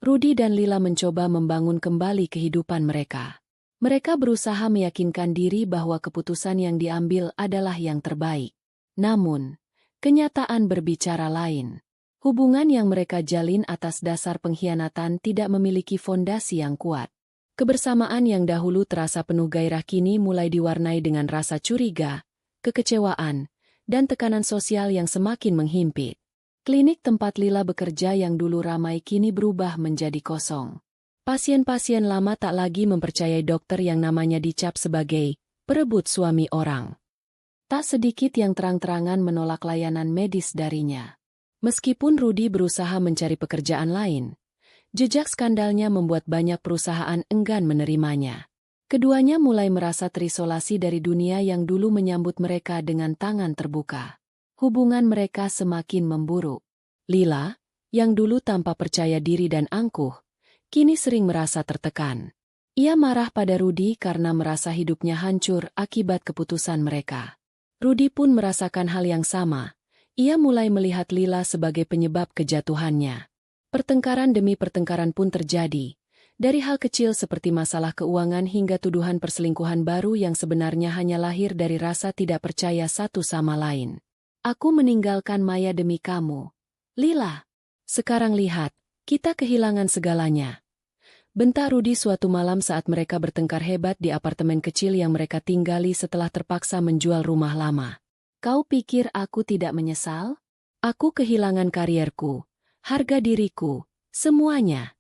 Speaker 1: Rudy dan Lila mencoba membangun kembali kehidupan mereka. Mereka berusaha meyakinkan diri bahwa keputusan yang diambil adalah yang terbaik. Namun, kenyataan berbicara lain. Hubungan yang mereka jalin atas dasar pengkhianatan tidak memiliki fondasi yang kuat. Kebersamaan yang dahulu terasa penuh gairah kini mulai diwarnai dengan rasa curiga, kekecewaan, dan tekanan sosial yang semakin menghimpit. Klinik tempat Lila bekerja yang dulu ramai kini berubah menjadi kosong. Pasien-pasien lama tak lagi mempercayai dokter yang namanya dicap sebagai perebut suami orang. Tak sedikit yang terang-terangan menolak layanan medis darinya. Meskipun Rudy berusaha mencari pekerjaan lain, jejak skandalnya membuat banyak perusahaan enggan menerimanya. Keduanya mulai merasa terisolasi dari dunia yang dulu menyambut mereka dengan tangan terbuka. Hubungan mereka semakin memburuk. Lila, yang dulu tanpa percaya diri dan angkuh, kini sering merasa tertekan. Ia marah pada Rudy karena merasa hidupnya hancur akibat keputusan mereka. Rudy pun merasakan hal yang sama. Ia mulai melihat Lila sebagai penyebab kejatuhannya. Pertengkaran demi pertengkaran pun terjadi. Dari hal kecil seperti masalah keuangan hingga tuduhan perselingkuhan baru yang sebenarnya hanya lahir dari rasa tidak percaya satu sama lain. Aku meninggalkan Maya demi kamu, Lila. Sekarang lihat, kita kehilangan segalanya. Bentak Rudy suatu malam saat mereka bertengkar hebat di apartemen kecil yang mereka tinggali setelah terpaksa menjual rumah lama. Kau pikir aku tidak menyesal? Aku kehilangan karierku, harga diriku, semuanya.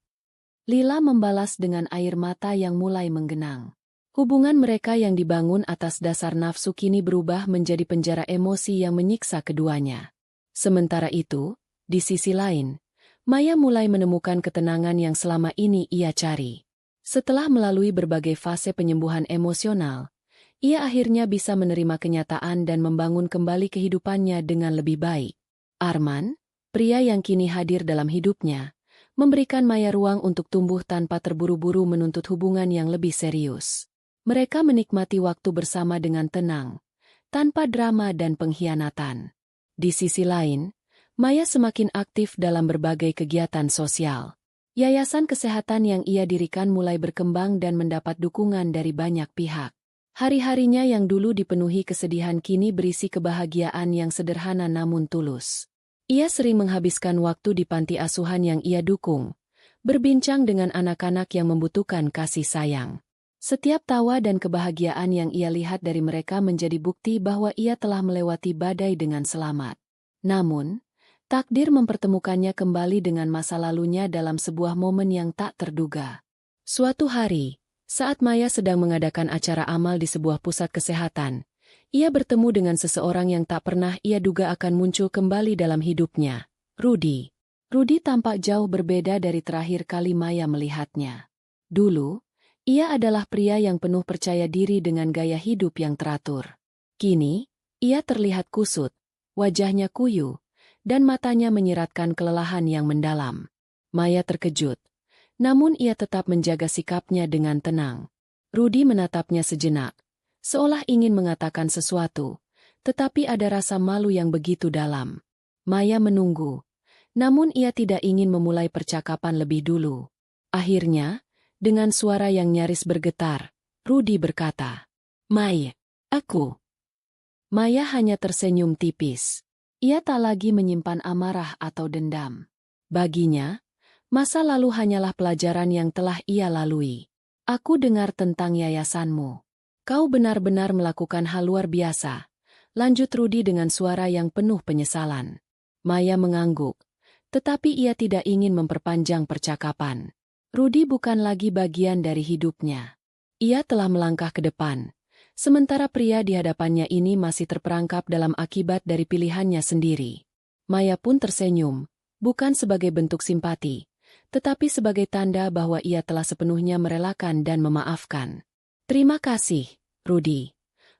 Speaker 1: Lila membalas dengan air mata yang mulai menggenang. Hubungan mereka yang dibangun atas dasar nafsu kini berubah menjadi penjara emosi yang menyiksa keduanya. Sementara itu, di sisi lain, Maya mulai menemukan ketenangan yang selama ini ia cari. Setelah melalui berbagai fase penyembuhan emosional, ia akhirnya bisa menerima kenyataan dan membangun kembali kehidupannya dengan lebih baik. Arman, pria yang kini hadir dalam hidupnya, memberikan Maya ruang untuk tumbuh tanpa terburu-buru menuntut hubungan yang lebih serius. Mereka menikmati waktu bersama dengan tenang, tanpa drama dan pengkhianatan. Di sisi lain, Maya semakin aktif dalam berbagai kegiatan sosial. Yayasan kesehatan yang ia dirikan mulai berkembang dan mendapat dukungan dari banyak pihak. Hari-harinya yang dulu dipenuhi kesedihan kini berisi kebahagiaan yang sederhana namun tulus. Ia sering menghabiskan waktu di panti asuhan yang ia dukung, berbincang dengan anak-anak yang membutuhkan kasih sayang. Setiap tawa dan kebahagiaan yang ia lihat dari mereka menjadi bukti bahwa ia telah melewati badai dengan selamat. Namun, takdir mempertemukannya kembali dengan masa lalunya dalam sebuah momen yang tak terduga. Suatu hari, saat Maya sedang mengadakan acara amal di sebuah pusat kesehatan, ia bertemu dengan seseorang yang tak pernah ia duga akan muncul kembali dalam hidupnya, Rudy. Rudy tampak jauh berbeda dari terakhir kali Maya melihatnya. Dulu, ia adalah pria yang penuh percaya diri dengan gaya hidup yang teratur. Kini, ia terlihat kusut, wajahnya kuyu, dan matanya menyiratkan kelelahan yang mendalam. Maya terkejut, namun ia tetap menjaga sikapnya dengan tenang. Rudy menatapnya sejenak, seolah ingin mengatakan sesuatu, tetapi ada rasa malu yang begitu dalam. Maya menunggu, namun ia tidak ingin memulai percakapan lebih dulu. Akhirnya, dengan suara yang nyaris bergetar, Rudy berkata, "Maya, aku." Maya hanya tersenyum tipis. Ia tak lagi menyimpan amarah atau dendam. Baginya, masa lalu hanyalah pelajaran yang telah ia lalui. "Aku dengar tentang yayasanmu. Kau benar-benar melakukan hal luar biasa," lanjut Rudy dengan suara yang penuh penyesalan. Maya mengangguk, tetapi ia tidak ingin memperpanjang percakapan. Rudy bukan lagi bagian dari hidupnya. Ia telah melangkah ke depan, Sementara pria di hadapannya ini masih terperangkap dalam akibat dari pilihannya sendiri. Maya pun tersenyum, bukan sebagai bentuk simpati, tetapi sebagai tanda bahwa ia telah sepenuhnya merelakan dan memaafkan. "Terima kasih, Rudy,"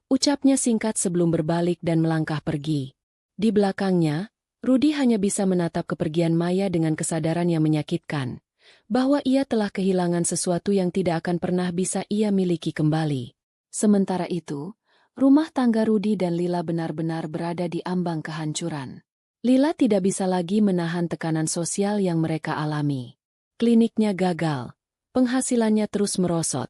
Speaker 1: ucapnya singkat sebelum berbalik dan melangkah pergi. Di belakangnya, Rudy hanya bisa menatap kepergian Maya dengan kesadaran yang menyakitkan, bahwa ia telah kehilangan sesuatu yang tidak akan pernah bisa ia miliki kembali. Sementara itu, rumah tangga Rudy dan Lila benar-benar berada di ambang kehancuran. Lila tidak bisa lagi menahan tekanan sosial yang mereka alami. Kliniknya gagal, penghasilannya terus merosot,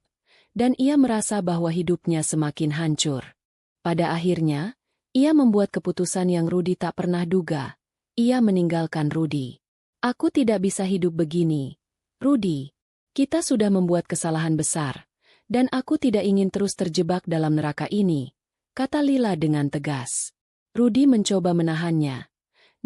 Speaker 1: dan ia merasa bahwa hidupnya semakin hancur. Pada akhirnya, ia membuat keputusan yang Rudy tak pernah duga. Ia meninggalkan Rudy. "Aku tidak bisa hidup begini, Rudy. Kita sudah membuat kesalahan besar. Dan aku tidak ingin terus terjebak dalam neraka ini," kata Lila dengan tegas. Rudy mencoba menahannya,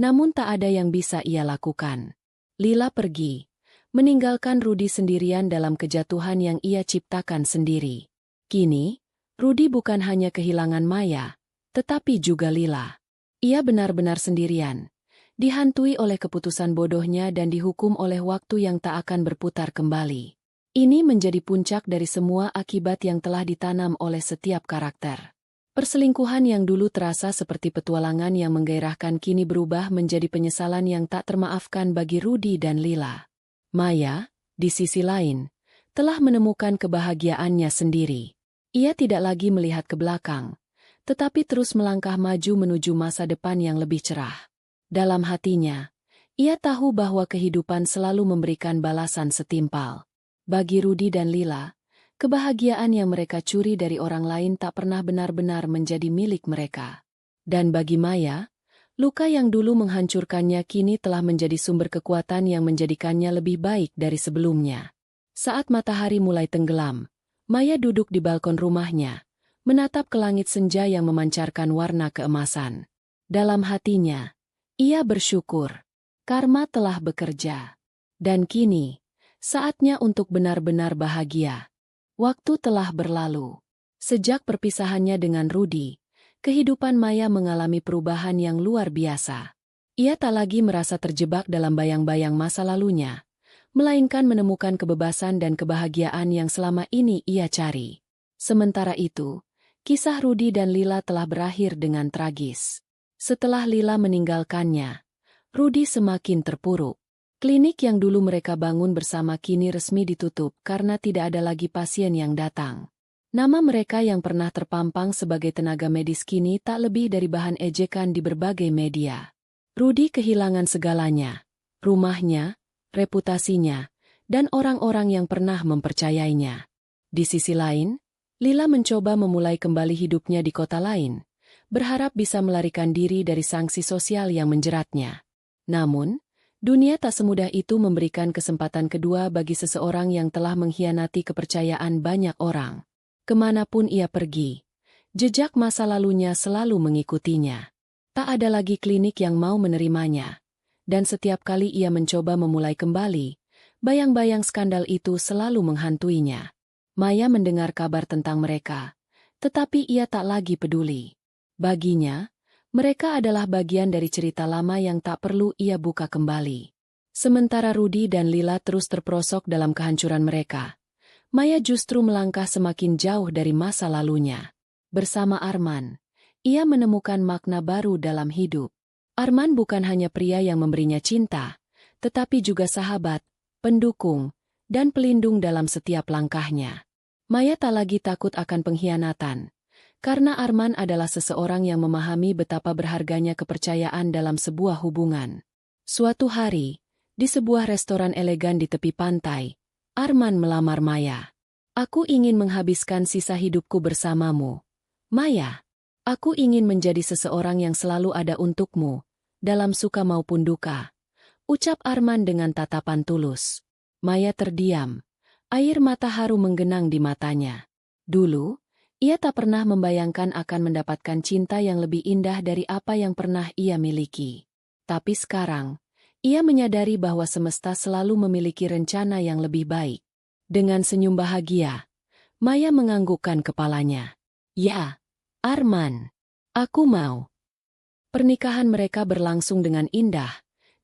Speaker 1: namun tak ada yang bisa ia lakukan. Lila pergi, meninggalkan Rudy sendirian dalam kejatuhan yang ia ciptakan sendiri. Kini, Rudy bukan hanya kehilangan Maya, tetapi juga Lila. Ia benar-benar sendirian, dihantui oleh keputusan bodohnya dan dihukum oleh waktu yang tak akan berputar kembali. Ini menjadi puncak dari semua akibat yang telah ditanam oleh setiap karakter. Perselingkuhan yang dulu terasa seperti petualangan yang menggairahkan kini berubah menjadi penyesalan yang tak termaafkan bagi Rudy dan Lila. Maya, di sisi lain, telah menemukan kebahagiaannya sendiri. Ia tidak lagi melihat ke belakang, tetapi terus melangkah maju menuju masa depan yang lebih cerah. Dalam hatinya, ia tahu bahwa kehidupan selalu memberikan balasan setimpal. Bagi Rudy dan Lila, kebahagiaan yang mereka curi dari orang lain tak pernah benar-benar menjadi milik mereka. Dan bagi Maya, luka yang dulu menghancurkannya kini telah menjadi sumber kekuatan yang menjadikannya lebih baik dari sebelumnya. Saat matahari mulai tenggelam, Maya duduk di balkon rumahnya, menatap ke langit senja yang memancarkan warna keemasan. Dalam hatinya, ia bersyukur. Karma telah bekerja. Dan kini, saatnya untuk benar-benar bahagia. Waktu telah berlalu. Sejak perpisahannya dengan Rudy, kehidupan Maya mengalami perubahan yang luar biasa. Ia tak lagi merasa terjebak dalam bayang-bayang masa lalunya, melainkan menemukan kebebasan dan kebahagiaan yang selama ini ia cari. Sementara itu, kisah Rudy dan Lila telah berakhir dengan tragis. Setelah Lila meninggalkannya, Rudy semakin terpuruk. Klinik yang dulu mereka bangun bersama kini resmi ditutup karena tidak ada lagi pasien yang datang. Nama mereka yang pernah terpampang sebagai tenaga medis kini tak lebih dari bahan ejekan di berbagai media. Rudy kehilangan segalanya, rumahnya, reputasinya, dan orang-orang yang pernah mempercayainya. Di sisi lain, Lila mencoba memulai kembali hidupnya di kota lain, berharap bisa melarikan diri dari sanksi sosial yang menjeratnya. Namun, dunia tak semudah itu memberikan kesempatan kedua bagi seseorang yang telah mengkhianati kepercayaan banyak orang. Kemanapun ia pergi, jejak masa lalunya selalu mengikutinya. Tak ada lagi klinik yang mau menerimanya. Dan setiap kali ia mencoba memulai kembali, bayang-bayang skandal itu selalu menghantuinya. Maya mendengar kabar tentang mereka, tetapi ia tak lagi peduli. Baginya, mereka adalah bagian dari cerita lama yang tak perlu ia buka kembali. Sementara Rudy dan Lila terus terperosok dalam kehancuran mereka, Maya justru melangkah semakin jauh dari masa lalunya. Bersama Arman, ia menemukan makna baru dalam hidup. Arman bukan hanya pria yang memberinya cinta, tetapi juga sahabat, pendukung, dan pelindung dalam setiap langkahnya. Maya tak lagi takut akan pengkhianatan. Karena Arman adalah seseorang yang memahami betapa berharganya kepercayaan dalam sebuah hubungan. Suatu hari, di sebuah restoran elegan di tepi pantai, Arman melamar Maya. "Aku ingin menghabiskan sisa hidupku bersamamu, Maya. Aku ingin menjadi seseorang yang selalu ada untukmu, dalam suka maupun duka," ucap Arman dengan tatapan tulus. Maya terdiam, air mata haru menggenang di matanya. Dulu, ia tak pernah membayangkan akan mendapatkan cinta yang lebih indah dari apa yang pernah ia miliki. Tapi sekarang, ia menyadari bahwa semesta selalu memiliki rencana yang lebih baik. Dengan senyum bahagia, Maya menganggukkan kepalanya. Ya, Arman. Aku mau. Pernikahan mereka berlangsung dengan indah,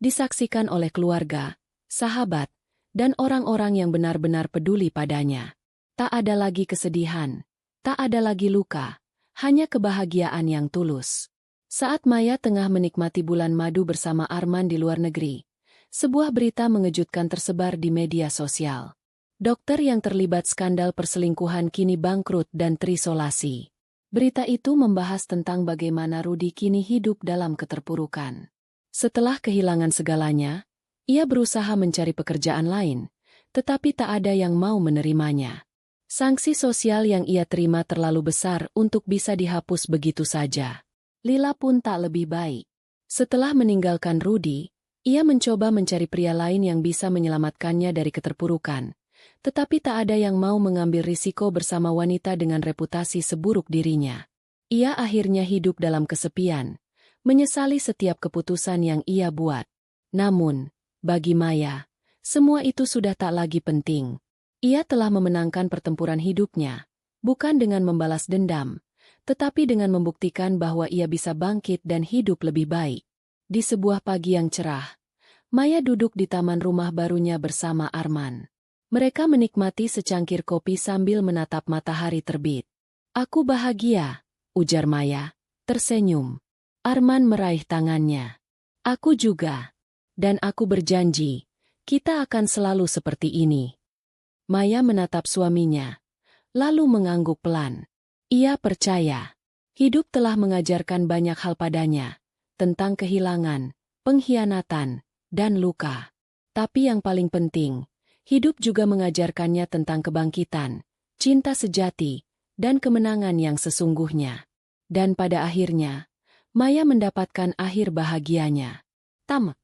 Speaker 1: disaksikan oleh keluarga, sahabat, dan orang-orang yang benar-benar peduli padanya. Tak ada lagi kesedihan, tak ada lagi luka, hanya kebahagiaan yang tulus. Saat Maya tengah menikmati bulan madu bersama Arman di luar negeri, sebuah berita mengejutkan tersebar di media sosial. Dokter yang terlibat skandal perselingkuhan kini bangkrut dan terisolasi. Berita itu membahas tentang bagaimana Rudy kini hidup dalam keterpurukan. Setelah kehilangan segalanya, ia berusaha mencari pekerjaan lain, tetapi tak ada yang mau menerimanya. Sanksi sosial yang ia terima terlalu besar untuk bisa dihapus begitu saja. Lila pun tak lebih baik. Setelah meninggalkan Rudy, ia mencoba mencari pria lain yang bisa menyelamatkannya dari keterpurukan. Tetapi tak ada yang mau mengambil risiko bersama wanita dengan reputasi seburuk dirinya. Ia akhirnya hidup dalam kesepian, menyesali setiap keputusan yang ia buat. Namun, bagi Maya, semua itu sudah tak lagi penting. Ia telah memenangkan pertempuran hidupnya, bukan dengan membalas dendam, tetapi dengan membuktikan bahwa ia bisa bangkit dan hidup lebih baik. Di sebuah pagi yang cerah, Maya duduk di taman rumah barunya bersama Arman. Mereka menikmati secangkir kopi sambil menatap matahari terbit. "Aku bahagia," ujar Maya, tersenyum. Arman meraih tangannya. "Aku juga. Dan aku berjanji, kita akan selalu seperti ini." Maya menatap suaminya, lalu mengangguk pelan. Ia percaya. Hidup telah mengajarkan banyak hal padanya, tentang kehilangan, pengkhianatan, dan luka. Tapi yang paling penting, hidup juga mengajarkannya tentang kebangkitan, cinta sejati, dan kemenangan yang sesungguhnya. Dan pada akhirnya, Maya mendapatkan akhir bahagianya. Tamat.